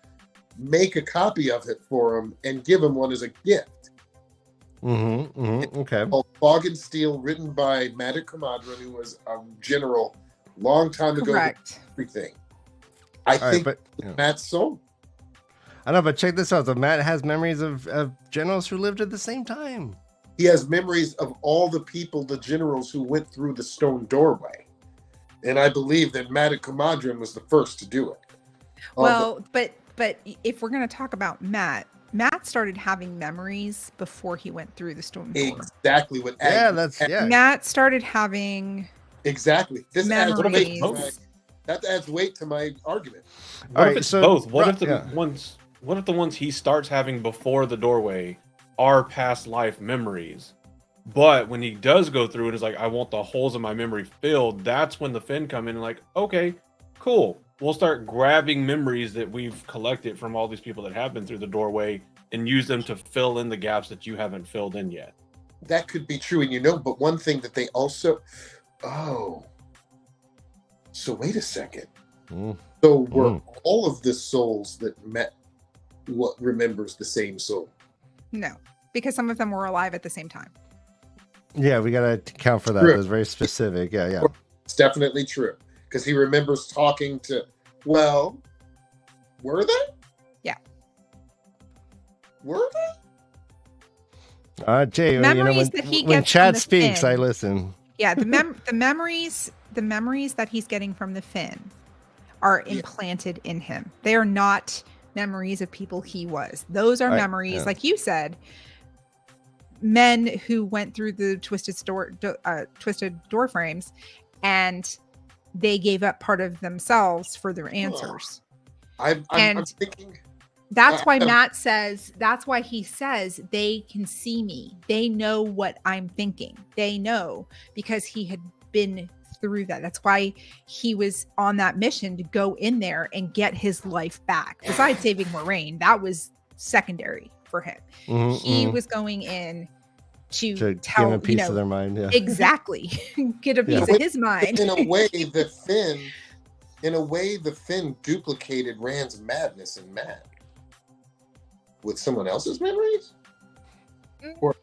make a copy of it for him and give him one as a gift. Okay. Called Fog and Steel, written by Matic Kumadrin, who was a general long time ago. Correct. Everything. I think Matt's soul. I know, but check this out. So Matt has memories of generals who lived at the same time. He has memories of all the people, the generals who went through the stone doorway. And I believe that Matic Kumadrin was the first to do it. Well, but if we're going to talk about Matt started having memories before he went through the stone door. Exactly what. Matt started having exactly this memories. That adds weight to my argument. What if it's both? What if the ones he starts having before the doorway are past life memories? But when he does go through and is like, I want the holes in my memory filled, that's when the Finn come in and like, okay, cool. We'll start grabbing memories that we've collected from all these people that have been through the doorway and use them to fill in the gaps that you haven't filled in yet. That could be true. And but one thing that they also, so wait a second. So were all of the souls that met what remembers the same soul? No, because some of them were alive at the same time. Yeah, we got to account for that. It was very specific. Yeah. It's definitely true. Because he remembers talking to, were they? Yeah. Were they? Jay, Memories that he when gets Chad from the speaks, Finn. I listen. Yeah, the memories that he's getting from the Finn are implanted in him. They are not memories of people he was. Those are memories, like you said, men who went through the twisted door frames, and they gave up part of themselves for their answers. I'm thinking. That's why Matt says, that's why he says they can see me. They know what I'm thinking. They know, because he had been through that. That's why he was on that mission to go in there and get his life back. Besides saving Moraine, that was secondary for him. He was going in to tell, get a piece of their mind. Yeah. Exactly. Get a piece of his mind. In a way, the Finn duplicated Rand's madness in Matt with someone else's memories. Well,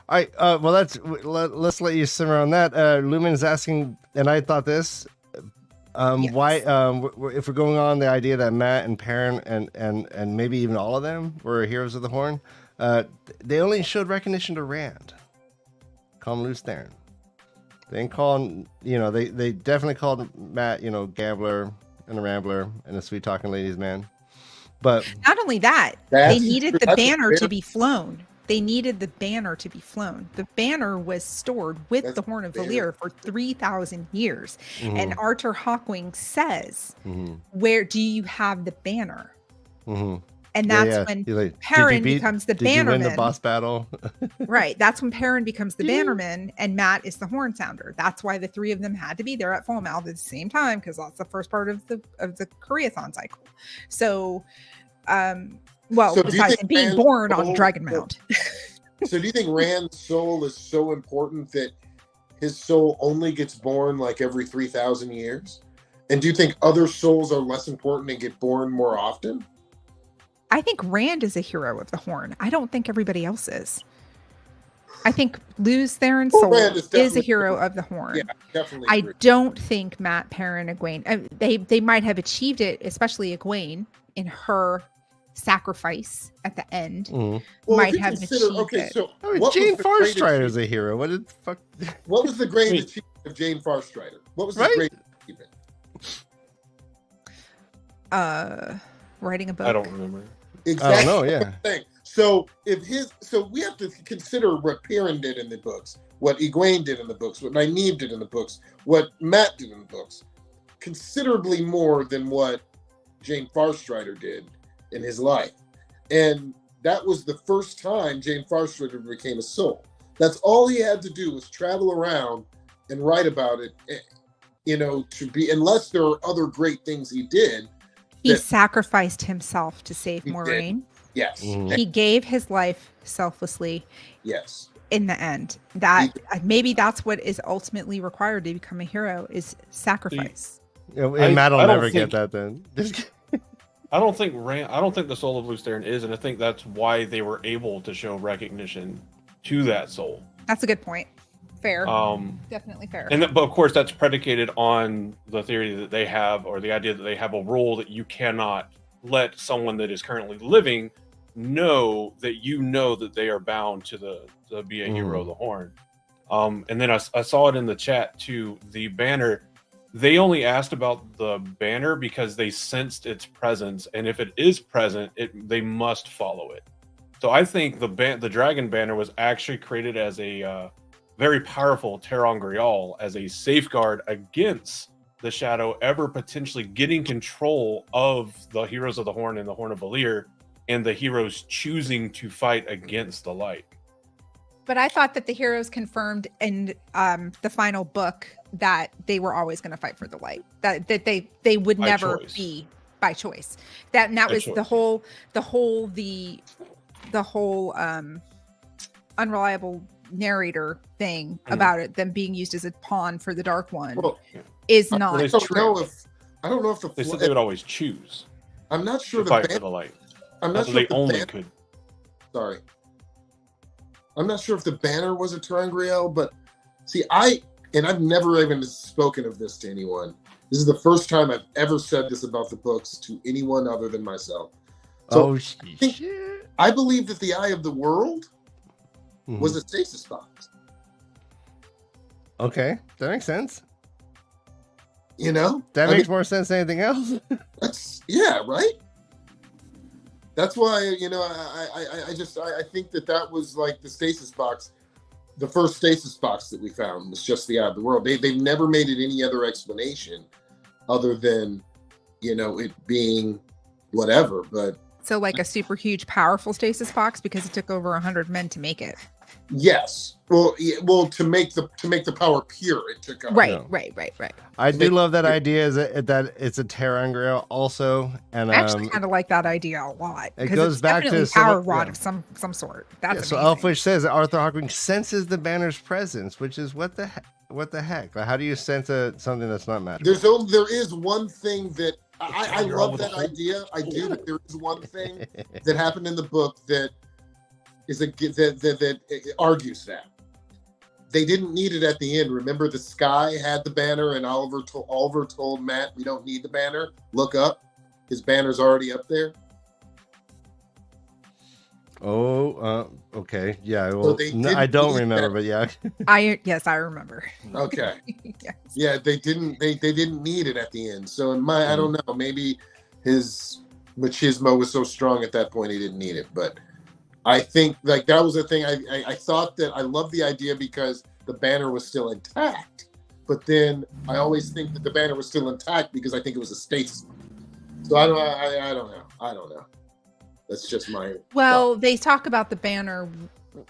let's let you simmer on that. Lumen is asking, and I thought this, why, if we're going on the idea that Matt and Perrin and maybe even all of them were heroes of the Horn, they only showed recognition to Rand. Call him Loose Theron. They didn't call him, they definitely called Matt, gambler and a rambler and a sweet talking ladies man. But not only that, they needed the banner to be flown. They needed the banner to be flown. The banner was stored with the Horn of Valir for 3,000 years. And Arthur Hawkwing says, where do you have the banner? And that's when Perrin becomes the bannerman. Did you win the boss battle? Right. That's when Perrin becomes the bannerman and Matt is the horn sounder. That's why the three of them had to be there at Falmouth at the same time, because that's the first part of the Koreathon cycle. So, besides him being born on Dragonmount. So do you think Rand's soul is so important that his soul only gets born like every 3,000 years? And do you think other souls are less important and get born more often? I think Rand is a hero of the Horn. I don't think everybody else is. I think Luz Theron's soul is a hero of the Horn. Yeah, definitely. I don't think Matt, Perrin, Egwene, they might have achieved it, especially Egwene, in her sacrifice at the end. Might have achieved it. So Jane Farstrider is a hero. What was the great achievement of Jane Farstrider? What was the great achievement? Writing a book. I don't remember. Exactly. I don't know, yeah. So we have to consider what Perrin did in the books, what Egwene did in the books, what Nynaeve did in the books, what Matt did in the books, considerably more than what Jane Farstrider did in his life. And that was the first time Jane Farstrider became a soul. That's all he had to do was travel around and write about it, unless there are other great things he did. He sacrificed himself to save Moraine. Yes. He gave his life selflessly. Yes. In the end, maybe that's what is ultimately required to become a hero, is sacrifice. And Matt will never get that then. I don't think the soul of Luz Theron is, and I think that's why they were able to show recognition to that soul. That's a good point. Fair. Definitely fair. But of course, that's predicated on the theory that they have, or the idea that they have a role that you cannot let someone that is currently living know that they are bound to be a hero of the Horn. And then I saw it in the chat too. The banner, they only asked about the banner because they sensed its presence, and if it is present, they must follow it. So I think the dragon banner was actually created as a very powerful ter'angreal, as a safeguard against the Shadow ever potentially getting control of the heroes of the Horn and the Horn of Valir, and the heroes choosing to fight against the light. But I thought that the heroes confirmed in the final book that they were always going to fight for the light. That they would never be by choice. That was the whole unreliable narrator thing about it, them being used as a pawn for the Dark One, is not true. I don't know if they said they would always choose. I'm not sure to fight for the light. I'm not sure they only could. Sorry, I'm not sure if the banner was a ter'angreal, but see, I've never even spoken of this to anyone. This is the first time I've ever said this about the books to anyone other than myself. Oh, think- shit. I believe that the Eye of the World was a stasis box. Okay, that makes sense. You know, That makes more sense than anything else. that's right. That's why, you know, I think that was like the stasis box. The first stasis box that we found was just the Eye of the World. They've never made it any other explanation other than, you know, it being whatever. But So like a super huge, powerful stasis box because it took over 100 men to make it. yes, well, to make the power pure, it took Right, No. right. I do love that idea. Is that it's a Terran Grail also, and I actually kind of like that idea a lot. it 'cause goes it's back to definitely some- power rod yeah. of some sort. That's so amazing. Elfish says that Arthur Hawkwing senses the banner's presence, which is what the heck? Like, how do you sense something that's not magical? there is one thing that I You're all love with that the whole- idea. I do, but there is one thing that happened in the book that is that argues that. They didn't need it at the end. Remember, the sky had the banner, and Oliver told Matt, "We don't need the banner. Look up. His banner's already up there." Okay, yeah. Well, they no, didn't I don't need remember, that. but yeah. I remember. Okay. Yes. Yeah, they didn't need it at the end. So I don't know. Maybe his machismo was so strong at that point he didn't need it. But I think like that was the thing. I thought that I loved the idea because the banner was still intact. But then I always think that the banner was still intact because I think it was a stasis. So I don't know. That's just my Well, they talk about the banner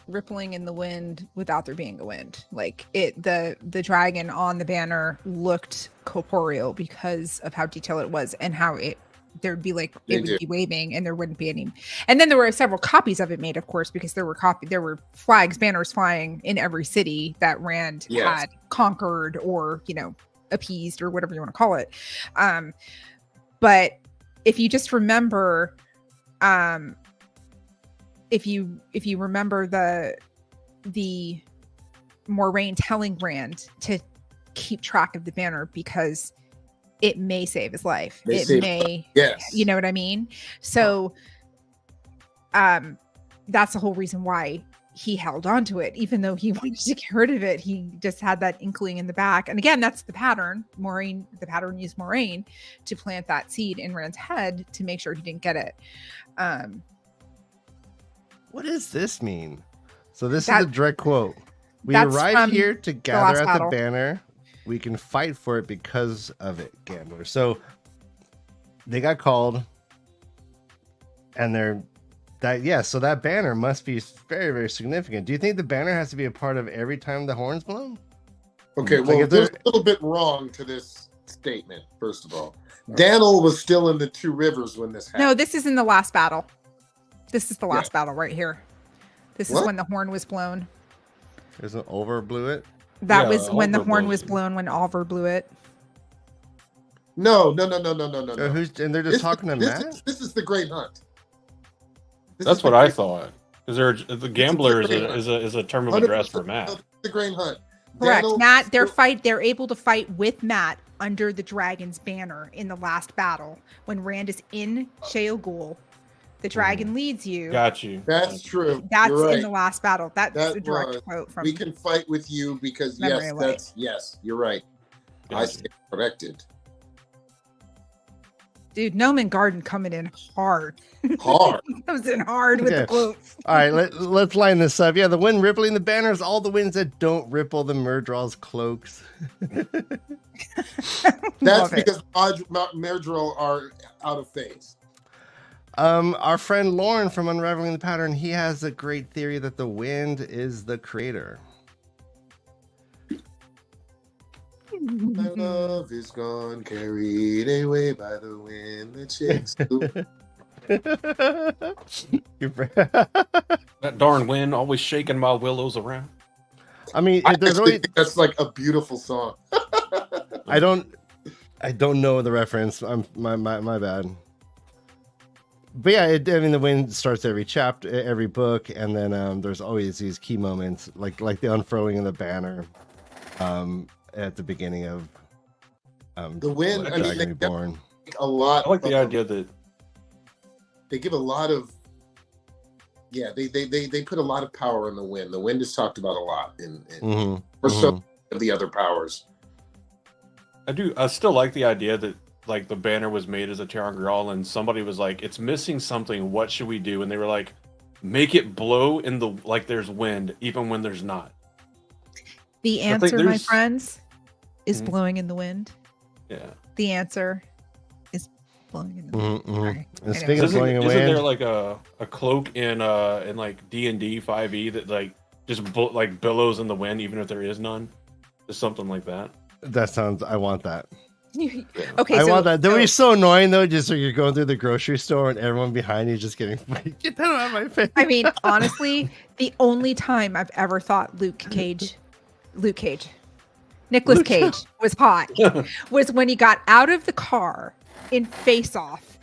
rippling in the wind without there being a wind. Like the dragon on the banner looked corporeal because of how detailed it was and how there'd be like it would be waving and there wouldn't be any. And then there were several copies of it made, of course, because there were flags, banners flying in every city that Rand had conquered or, you know, appeased or whatever you want to call it. But if you just remember, if you remember the Moraine telling Rand to keep track of the banner because it may save his life. Yes. You know what I mean? So that's the whole reason why he held on to it, even though he wanted to get rid of it. He just had that inkling in the back. And again, that's the pattern. The pattern used Moraine to plant that seed in Rand's head to make sure he didn't get it. What does this mean? So this is a direct quote. We arrive from here to gather at battle. the banner. We can fight for it because of it, Gambler. So they got called, and so that banner must be very, very significant. Do you think the banner has to be a part of every time the horn's blown? Okay, well, there's a little bit wrong to this statement, first of all. Daniel was still in the Two Rivers when this happened. No, this is in the last battle. This is the last battle right here. This is when the horn was blown. Isn't Oliver blew it? That was when the horn was blown, when Oliver blew it. No. And they're just talking to Matt? This is the Great Hunt. That's what I thought. Because the gambler is a term of address for Matt. The Great Hunt. Correct. Matt, they're able to fight with Matt under the dragon's banner in the last battle. When Rand is in Sheol Ghul, the dragon leads you. Got you. That's true. That's You're right. in the last battle. That's a direct quote from. We can fight with you because yes, you're right. I stand corrected. Dude, Noman Garden coming in hard. Comes in hard with the quotes. All right, let's line this up. Yeah, the wind rippling the banners, all the winds that don't ripple the Myrdrill's cloaks. That's because Myrdrill are out of phase. Our friend Lauren from Unraveling the Pattern, he has a great theory that the wind is the creator. My love is gone, carried away by the wind that shakes the That darn wind always shaking my willows around. I mean, that's like a beautiful song. I don't know the reference. My bad. But yeah, the wind starts every chapter, every book, and then there's always these key moments, like the unfurling of the banner, at the beginning of the wind. Dragon Reborn. A lot. I like the idea that they give a lot of, they put a lot of power in the wind. The wind is talked about a lot for so of the other powers. I still like the idea that like the banner was made as a Terrio, and somebody was like, it's missing something, what should we do? And they were like, make it blow in the, like there's wind even when there's not. The answer, my friends, is blowing in the wind. Yeah. The answer is blowing in the wind. Right. And speaking of blowing in the wind, isn't there like a cloak in like D&D 5e that like just like billows in the wind even if there is none? Just something like that. That sounds, I want that. Okay, I want that. That would be so annoying though. Just so you're going through the grocery store and everyone behind you just getting, get that out of my face. I mean, honestly, the only time I've ever thought Nicolas Cage was hot was when he got out of the car in Face Off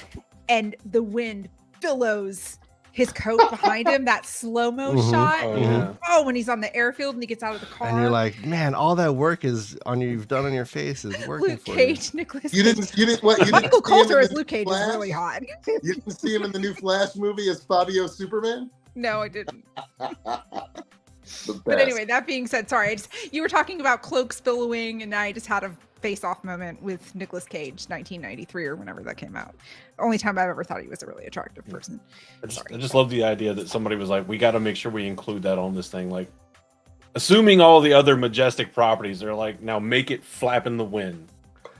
and the wind billows his coat behind him, that slow-mo shot. Oh, when he's on the airfield and he gets out of the car. And you're like, man, all that work you've done on your face is working Luke for Cage, Nicolas You Cage. didn't what? You Michael didn't see him Coulter in as the Luke Cage Flash? is really hot. You didn't see him in the new Flash movie as Fabio Superman? No, I didn't. But anyway, that being said, sorry, you were talking about cloaks billowing, and I just had a face-off moment with Nicolas Cage, 1993 or whenever that came out. Only time I've ever thought he was a really attractive person. I just love the idea that somebody was like, we got to make sure we include that on this thing. Like, assuming all the other majestic properties, they're like, now make it flap in the wind.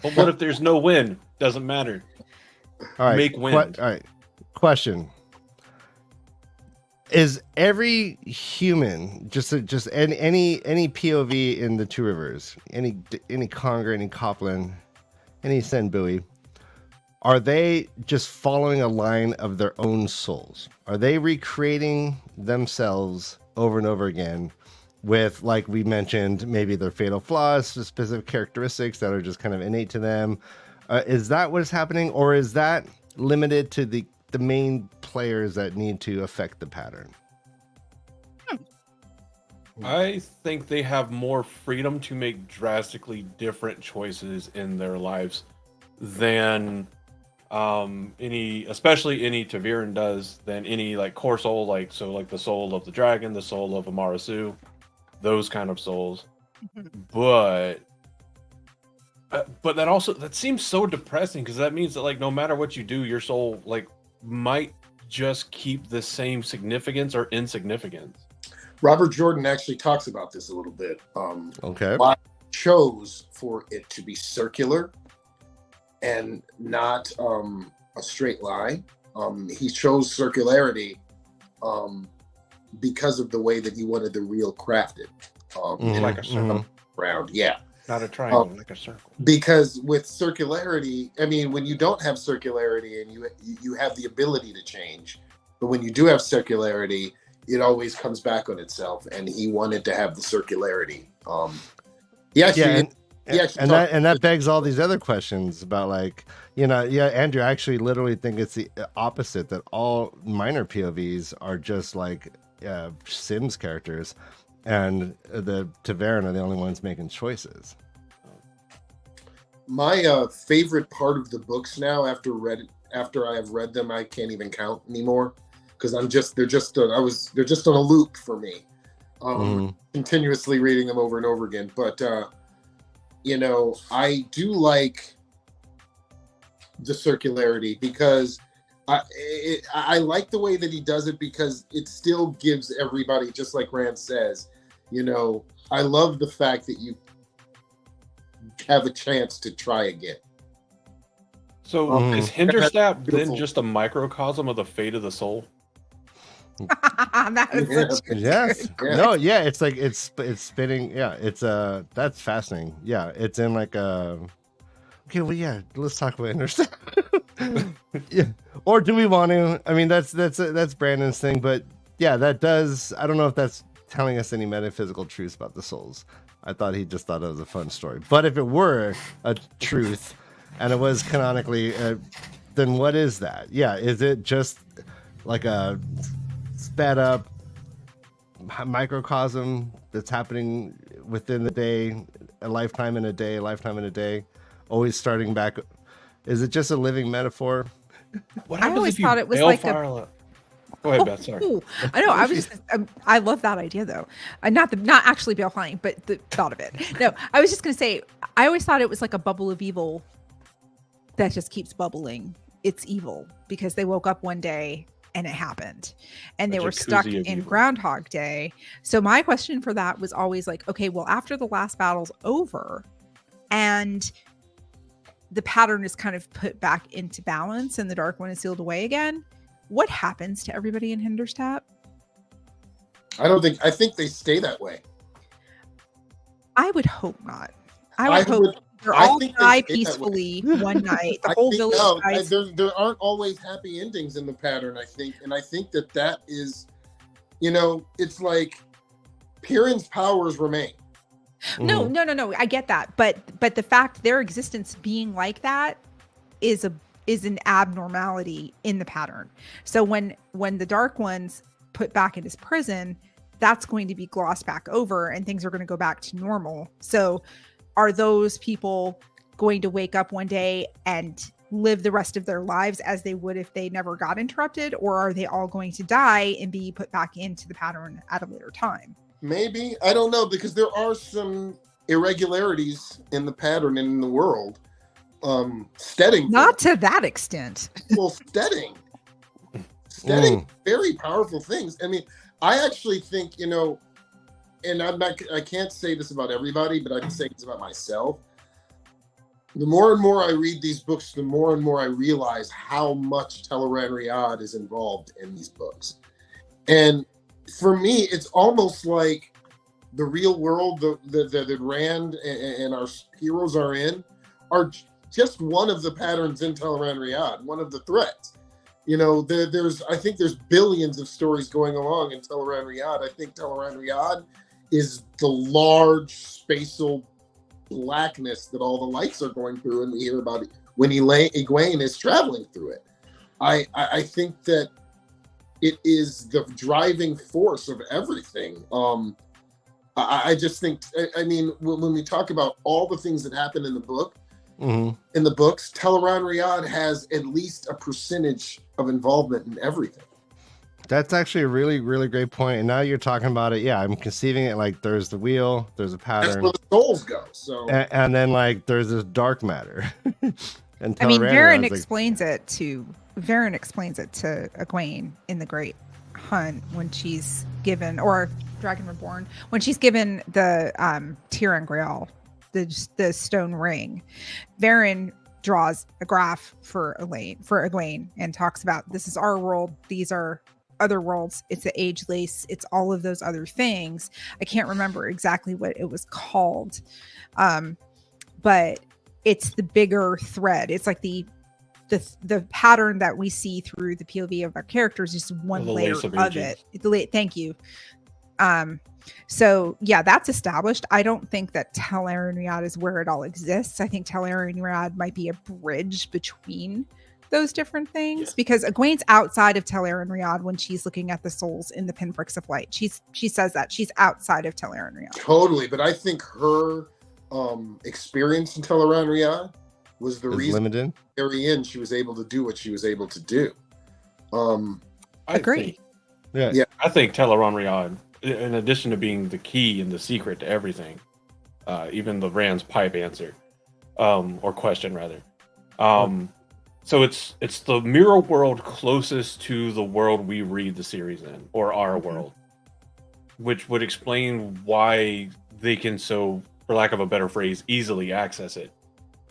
But what if there's no wind? Doesn't matter. All right, make wind. All right. Question. Is every human just any POV in the Two Rivers, any Conger, any Copland, any Senbui, are they just following a line of their own souls? Are they recreating themselves over and over again with, like we mentioned, maybe their fatal flaws, specific characteristics that are just kind of innate to them? Is that what is happening, or is that limited to the main players that need to affect the pattern? I think they have more freedom to make drastically different choices in their lives than especially any TAVERN does, than any like core soul, like the soul of the dragon, the soul of Amarasu, those kind of souls. But that seems so depressing, because that means that like no matter what you do, your soul like might just keep the same significance or insignificance. Robert Jordan actually talks about this a little bit. Okay. Why he chose for it to be circular and not a straight line. He chose circularity because of the way that he wanted the reel crafted. Like a circle. Round, yeah. Not a triangle, like a circle. Because with circularity, I mean, when you don't have circularity and you have the ability to change, but when you do have circularity, it always comes back on itself. And he wanted to have the circularity. And that begs all these other questions about, like, Andrew, I actually literally think it's the opposite, that all minor POVs are just like Sims characters, and the TAVERN are the only ones making choices. My favorite part of the books now, after I have read them, I can't even count anymore, because they're just on a loop for me, continuously reading them over and over again. But I do like the circularity, because I like the way that he does it, because it still gives everybody, just like Rand says, I love the fact that you have a chance to try again. So is Hinterstap then just a microcosm of the fate of the soul? Yes. No, yeah, it's like it's spinning. Yeah, it's that's fascinating. Yeah, it's in like a. Okay, well, yeah, let's talk about Hinterstap. Yeah, or do we want to? I mean, that's Brandon's thing, but yeah, that does. I don't know if that's telling us any metaphysical truths about the souls. I thought he just thought it was a fun story. But if it were a truth, and it was canonically, then what is that? Yeah, is it just like a sped up microcosm that's happening within the day, a lifetime in a day, always starting back? Is it just a living metaphor? What I happens always if you thought it was bail like fire? Go ahead, Beth. Sorry. Ooh, I know. I was just. I love that idea though. Not actually bale flying, but the thought of it. No, I was just gonna say. I always thought it was like a bubble of evil that just keeps bubbling. It's evil because they woke up one day and it happened, and they were stuck in Groundhog Day. So my question for that was always like, okay, well, after the last battle's over, and the pattern is kind of put back into balance, and the Dark One is sealed away again. What happens to everybody in Hinderstap? I think they stay that way. I would hope not. I would hope they're all die peacefully one night. The whole village dies. There aren't always happy endings in the pattern, I think. And I think that is, you know, it's like Piran's powers remain. No. I get that. But the fact their existence being like that is an abnormality in the pattern. So when the Dark One's put back in his prison, that's going to be glossed back over and things are going to go back to normal. So are those people going to wake up one day and live the rest of their lives as they would if they never got interrupted? Or are they all going to die and be put back into the pattern at a later time? Maybe. I don't know, because there are some irregularities in the pattern and in the world. Steading. Not to that extent. Well, steading, very powerful things. I mean, I actually think, you know, and I can't say this about everybody, but I can say this about myself. The more and more I read these books, the more and more I realize how much TAVERN is involved in these books. And for me, it's almost like the real world that Rand and our heroes are in are just one of the patterns in TAVERN, one of the threats. You know, I think there's billions of stories going along in TAVERN. I think TAVERN is the large spatial blackness that all the lights are going through, and we hear about it when Egwene is traveling through it. I think that it is the driving force of everything. I just think, I mean, when we talk about all the things that happen in the book, in the books, TAVERN has at least a percentage of involvement in everything. That's actually a really, really great point. And now you're talking about it. Yeah, I'm conceiving it like there's the wheel, there's a pattern. That's where the souls go. So, and then like there's this dark matter. And I mean, Varen explains it to Egwene in the Great Hunt when she's given, or Dragon Reborn, when she's given the Tiran Grail, the stone ring. Varen draws a graph for Egwene and talks about, this is our world, these are other worlds, it's the age lace, it's all of those other things. I can't remember exactly what it was called, but it's the bigger thread. It's like the pattern that we see through the POV of our characters, just one layer of it. Thank you. So yeah, that's established. I don't think that TAVERN is where it all exists. I think TAVERN might be a bridge between those different things, because Egwene's outside of TAVERN when she's looking at the souls in the pinpricks of light. She says that she's outside of TAVERN. Totally, but I think her experience in TAVERN was the reason limited. Very end she was able to do what she was able to do. I agree. I think TAVERN, in addition to being the key and the secret to everything, even the Rand's pipe answer, or question rather. So it's the mirror world closest to the world we read the series in, or our world, which would explain why they can, so, for lack of a better phrase, easily access it.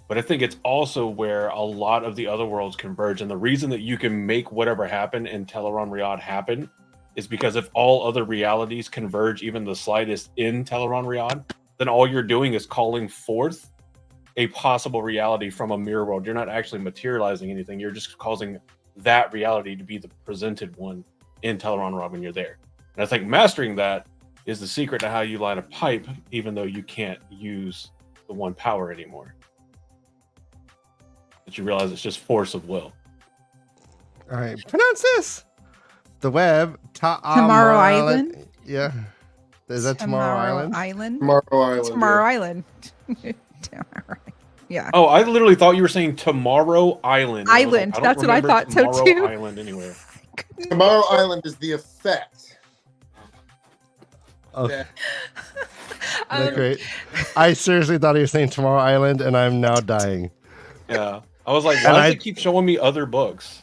But I think it's also where a lot of the other worlds converge, and the reason that you can make whatever happened in TAVERN happen is because if all other realities converge even the slightest in TAVERN, then all you're doing is calling forth a possible reality from a mirror world. You're not actually materializing anything. You're just causing that reality to be the presented one in TAVERN when you're there. And I think mastering that is the secret to how you line a pipe, even though you can't use the one power anymore. That you realize it's just force of will. All right, pronounce this. The web. Tomorrow Island. Yeah. Is that Tomorrow Island? Island? Tomorrow Island. Tomorrow Island. Yeah. Oh, I literally thought you were saying Tomorrow Island. And I was like, Island. I don't That's what I remember thought so Tomorrow too. Island anywhere. Tomorrow Island is the effect. Oh, that- that's great. I seriously thought he was saying Tomorrow Island, and I'm now dying. Yeah. I was like, And why does it keep showing me other books?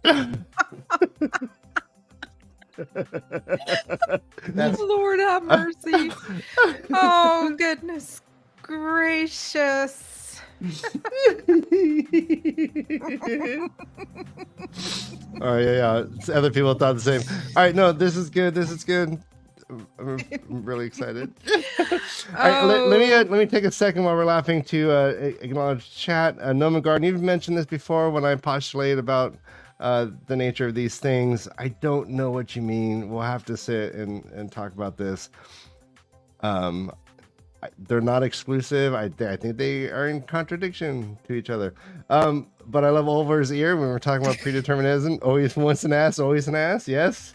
That's Lord have mercy. Oh, goodness gracious. Oh yeah. Other people thought the same. All right, no, this is good. This is good. I'm really excited. All right, let me take a second while we're laughing to acknowledge chat. Noman Garden, you've mentioned this before when I postulate about the nature of these things. I don't know what you mean. We'll have to sit and talk about this. They're not exclusive. I think they are in contradiction to each other. But I love Oliver's ear when we're talking about predeterminism. Always once an ass, always an ass. Yes.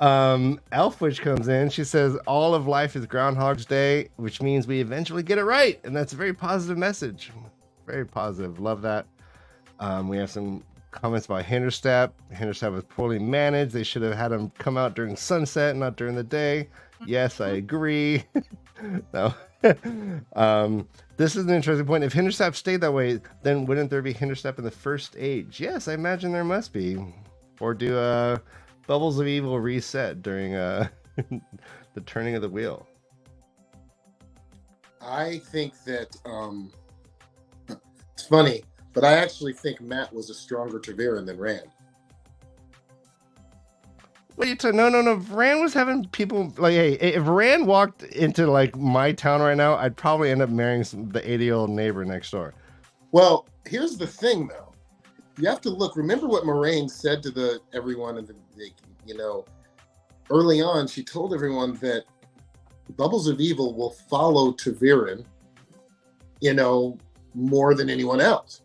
Elfwitch comes in. She says all of life is Groundhog's Day, which means we eventually get it right, and that's a very positive message. Very positive. Love that. We have some comments about Hinterstep. Hinterstep was poorly managed. They should have had him come out during sunset, not during the day. Yes, I agree. No. This is an interesting point. If Hinterstep stayed that way, then wouldn't there be Hinterstep in the first age? Yes, I imagine there must be. Or do Bubbles of Evil reset during the turning of the wheel? I think that it's funny, but I actually think Matt was a stronger TAVERN than Rand. What are you talking? No. If Rand was having people like, hey, if Rand walked into like my town right now, I'd probably end up marrying the 80-year-old neighbor next door. Well, here's the thing, though. You have to look. Remember what Moraine said to everyone in early on. She told everyone that Bubbles of Evil will follow TAVERN, more than anyone else.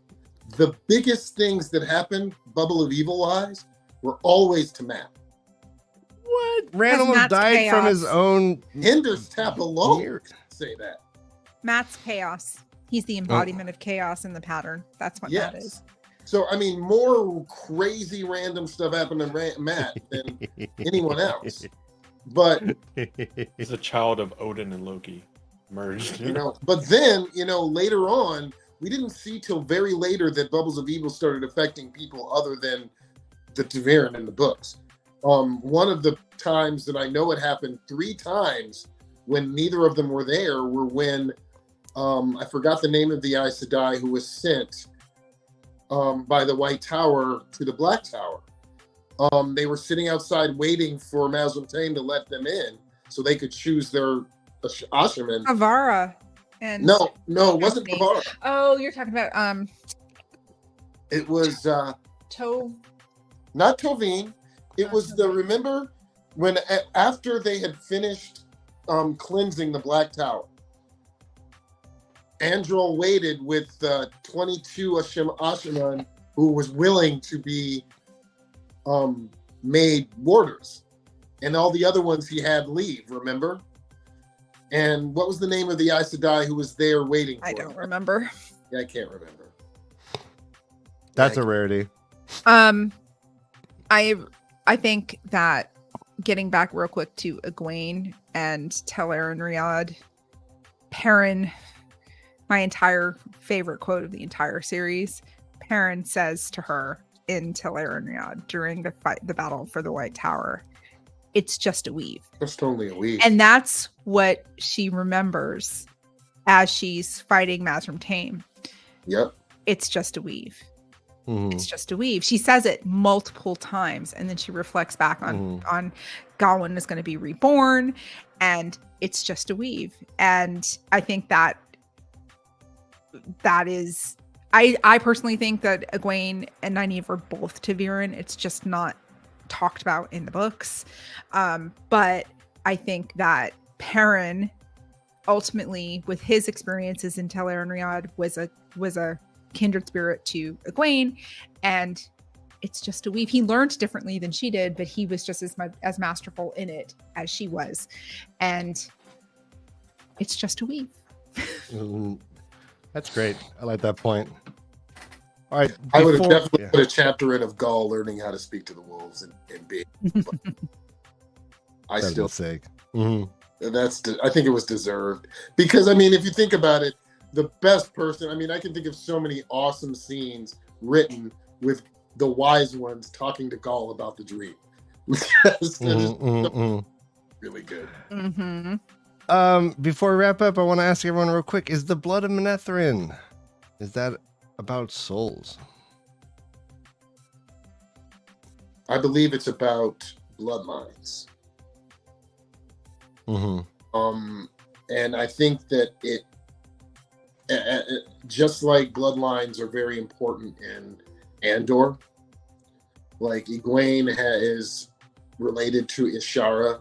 The biggest things that happened, Bubble of Evil wise, were always to Matt. What? Rand almost died from his own. Hinterstep alone say that. Matt's chaos. He's the embodiment of chaos in the pattern. That's what Matt is. So, I mean, more crazy random stuff happened to Matt than anyone else. But he's a child of Odin and Loki merged. But then, later on, we didn't see till very later that Bubbles of Evil started affecting people other than the TAVERN in the books. One of the times that I know it happened 3 times when neither of them were there were when I forgot the name of the Aes Sedai who was sent by the White Tower to the Black Tower. They were sitting outside waiting for Mazrim to let them in so they could choose their Asherman. Avara. And no, it wasn't Avara. Oh, you're talking about It was not Toveen. It was remember when after they had finished cleansing the Black Tower, Androl waited with 22 Asherman who was willing to be made warders, and all the other ones he had leave. Remember? And what was the name of the Aes Sedai who was there waiting for I don't him? remember. Yeah, I can't remember. That's a rarity. I think that getting back real quick to Egwene and Tel'aran'rhiod, Perrin, my entire favorite quote of the entire series, Perrin says to her in Tel'aran'rhiod during the battle for the White Tower, "It's just a weave." Just only a weave. And that's what she remembers as she's fighting Mazrim Taim. Yep. It's just a weave. Mm-hmm. It's just a weave. She says it multiple times, and then she reflects back on Gawain is going to be reborn, and it's just a weave. And I think that is, I personally think that Egwene and Nynaeve are both TAVERN. It's just not talked about in the books. But I think that Perrin, ultimately, with his experiences in Tel'aran'rhiod, was a kindred spirit to Egwene, and it's just a weave. He learned differently than she did, but he was just as masterful in it as she was, and it's just a weave. That's great. I like that point. All right. I would have before- definitely put a chapter in of Gaul learning how to speak to the wolves and being. I That'd still be sick. Mhm. I think it was deserved because I mean, if you think about it, the best person. I mean, I can think of so many awesome scenes written with the wise ones talking to Gaul about the dream. Really good. Before we wrap up, I want to ask everyone real quick: is the blood of Manethrin? Is that about souls? I believe it's about bloodlines. And I think that it just like bloodlines are very important in Andor. Like Egwene is related to Ishara.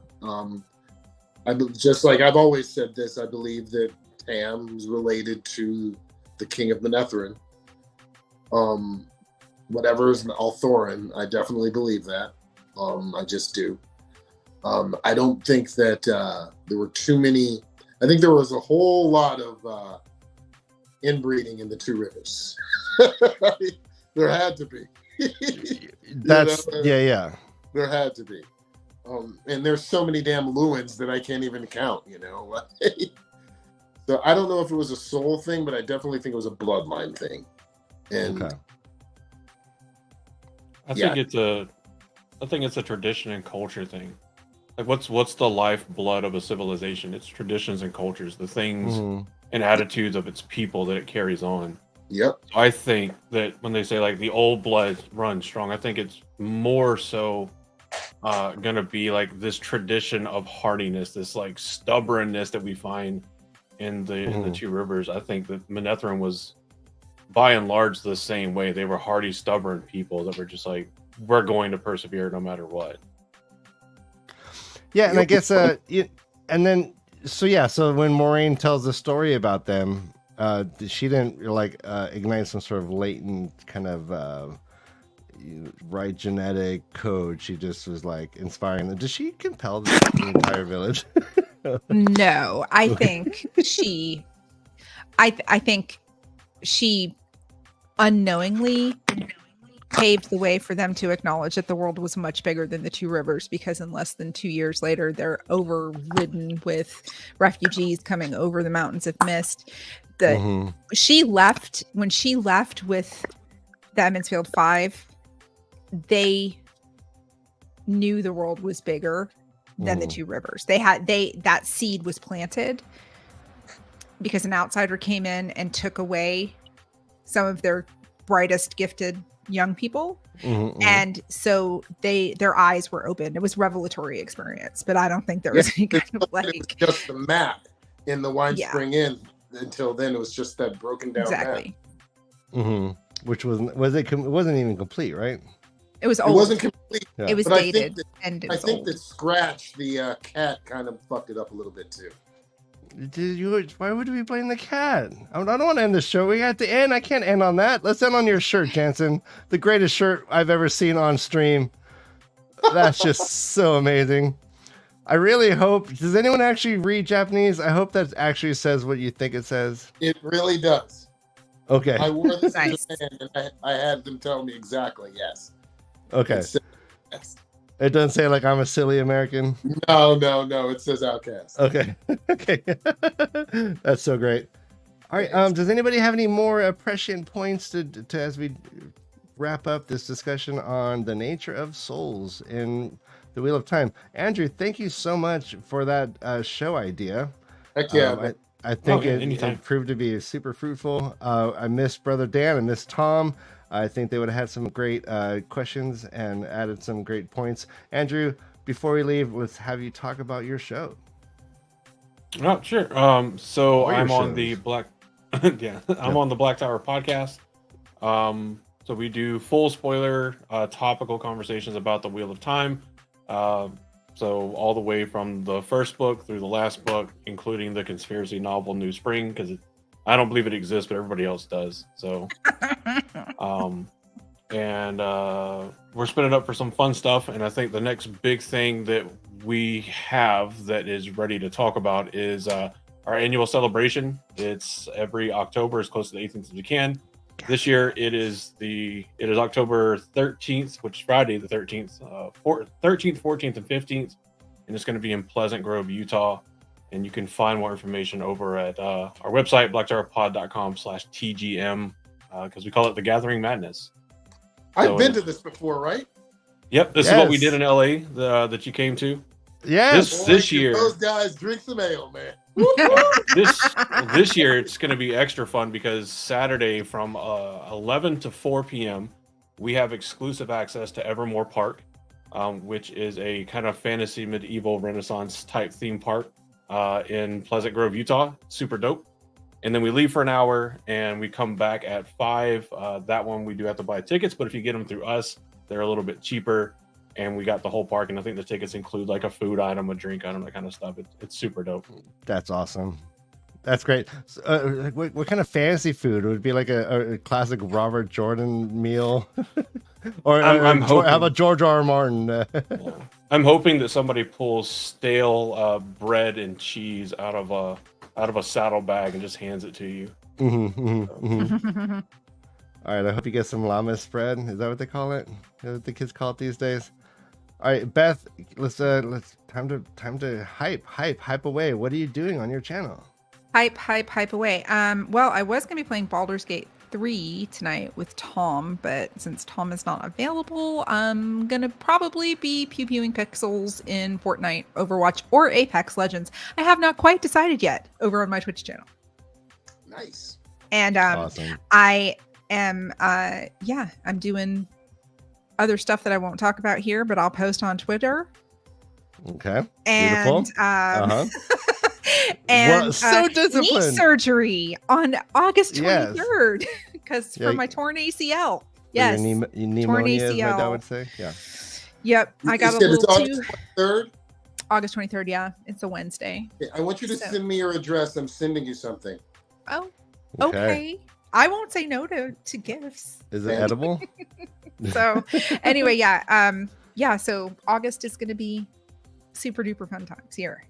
Just like I've always said this, I believe that Tam is related to the King of Manethrin. Whatever is Althorin, I definitely believe that. I just do. I don't think that there were too many. I think there was a whole lot of inbreeding in the Two Rivers. There had to be. That's yeah. There had to be. And there's so many damn Lewins that I can't even count, you know. So I don't know if it was a soul thing, but I definitely think it was a bloodline thing. And Okay. I think it's a tradition and culture thing. Like what's the lifeblood of a civilization? It's traditions and cultures, the things and attitudes of its people that it carries on. Yep. So I think that when they say like the old blood runs strong, I think it's more so gonna be like this tradition of hardiness, this like stubbornness that we find in the Two Rivers. I think that Manethrin was by and large the same way. They were hardy, stubborn people that were just like, we're going to persevere no matter what. Yeah, and I guess so when Moraine tells the story about them, she didn't like ignite some sort of latent kind of right genetic code. She just was like inspiring them. Did she compel the entire village? No, I think I think she unknowingly paved the way for them to acknowledge that the world was much bigger than the Two Rivers, because in less than 2 years later, they're overridden with refugees coming over the mountains of mist. She left when she left with the Emmonsfield Five. They knew the world was bigger than the Two Rivers. That seed was planted because an outsider came in and took away some of their brightest, gifted young people, and so their eyes were open. It was a revelatory experience, but I don't think there was any kind of like it was just the map in the Wine Spring Inn. Until then, it was just that broken down map. Which it wasn't even complete, right? It was old. It wasn't complete. It was dated, and I think that Scratch, the cat, kind of fucked it up a little bit too. Why would we blame the cat? I don't want to end the show. We got to end. I can't end on that. Let's end on your shirt, Jensen. The greatest shirt I've ever seen on stream. That's just so amazing. I really hope. Does anyone actually read Japanese? I hope that actually says what you think it says. It really does. Okay. I wore this in Japan, and I had them tell me exactly. Yes. Okay. Yes. It doesn't say like I'm a silly American. No. It says outcast. Okay. Okay. That's so great. All right. Does anybody have any more prescient points to as we wrap up this discussion on the nature of souls in the Wheel of Time? Andrew, thank you so much for that show idea. Heck yeah. I think it proved to be super fruitful. I missed Brother Dan. I missed Tom. I think they would have had some great questions and added some great points. Andrew, before we leave, let's have you talk about your show. Oh, sure. So I'm on the Black on the Black Tower podcast. So we do full spoiler topical conversations about the Wheel of Time. So all the way from the first book through the last book, including the conspiracy novel New Spring, because I don't believe it exists, but everybody else does. So, and we're spinning up for some fun stuff. And I think the next big thing that we have that is ready to talk about is our annual celebration. It's every October, as close to the 18th as we can. This year it is October 13th, which is Friday the 13th, 13th, 14th, and 15th, and it's going to be in Pleasant Grove, Utah. And you can find more information over at our website, blacktowerpod.com/TGM, because we call it the Gathering Madness. I've been to this before, right? Yep, this is what we did in LA that you came to. Yes, this year those guys drink some ale, man. This year it's going to be extra fun because Saturday from 11 to 4 p.m. we have exclusive access to Evermore Park, which is a kind of fantasy medieval Renaissance type theme park in Pleasant Grove, Utah. Super dope. And then we leave for an hour and we come back at 5. That one we do have to buy tickets, but if you get them through us, they're a little bit cheaper. And we got the whole park, and I think the tickets include like a food item, a drink item, that kind of stuff. It's super dope. That's awesome. That's great. So, what kind of fancy food? Would it be like a classic Robert Jordan meal? Or I'm hoping, how about George R. R. Martin? Yeah. I'm hoping that somebody pulls stale bread and cheese out of a saddlebag and just hands it to you. All right, I hope you get some llama spread. Is that what they call it? Is that what the kids call it these days? All right, Beth, let's time to hype away. What are you doing on your channel? Hype away. Well, I was gonna be playing Baldur's Gate 3 tonight with Tom, but since Tom is not available, I'm gonna probably be pew-pewing pixels in Fortnite, Overwatch, or Apex Legends. I have not quite decided yet over on my Twitch channel. Nice. And Awesome. I am I'm doing other stuff that I won't talk about here, but I'll post on Twitter. Okay. And Beautiful. and well, so disciplined. Knee surgery on August 23rd because Yeah. for my torn ACL. Yes. Your pneumonia, as my dad would say. Yeah. Yep. I got a said little it's August 23rd? August 23rd, yeah. It's a Wednesday. Okay, I want you to send me your address. I'm sending you something. Oh, okay. I won't say no to gifts. Is it edible? So anyway, yeah. So August is going to be super duper fun times here.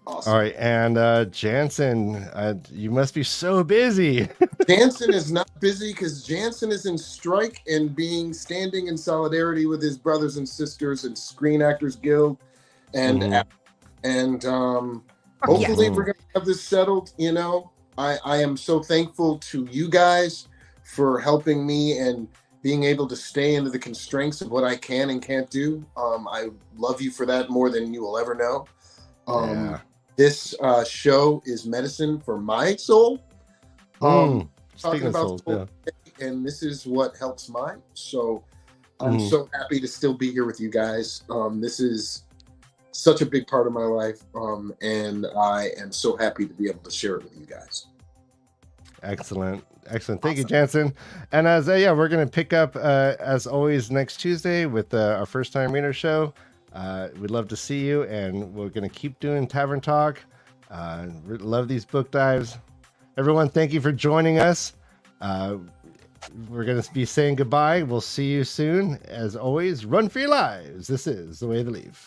Awesome. All right, and Jensen, you must be so busy. Jensen is not busy because Jensen is in strike and standing in solidarity with his brothers and sisters in Screen Actors Guild, and hopefully we're gonna have this settled. You know, I am so thankful to you guys for helping me and being able to stay into the constraints of what I can and can't do. I love you for that more than you will ever know. This show is medicine for my soul. Talking about soul, and this is what helps mine. So I'm so happy to still be here with you guys. This is such a big part of my life, and I am so happy to be able to share it with you guys. Excellent. Thank you, Jensen. And as we're going to pick up as always next Tuesday with our first time reader show. We'd love to see you, and we're going to keep doing Tavern Talk. Love these book dives. Everyone, thank you for joining us. We're going to be saying goodbye. We'll see you soon. As always, run for your lives. This is The Way of the Leaf.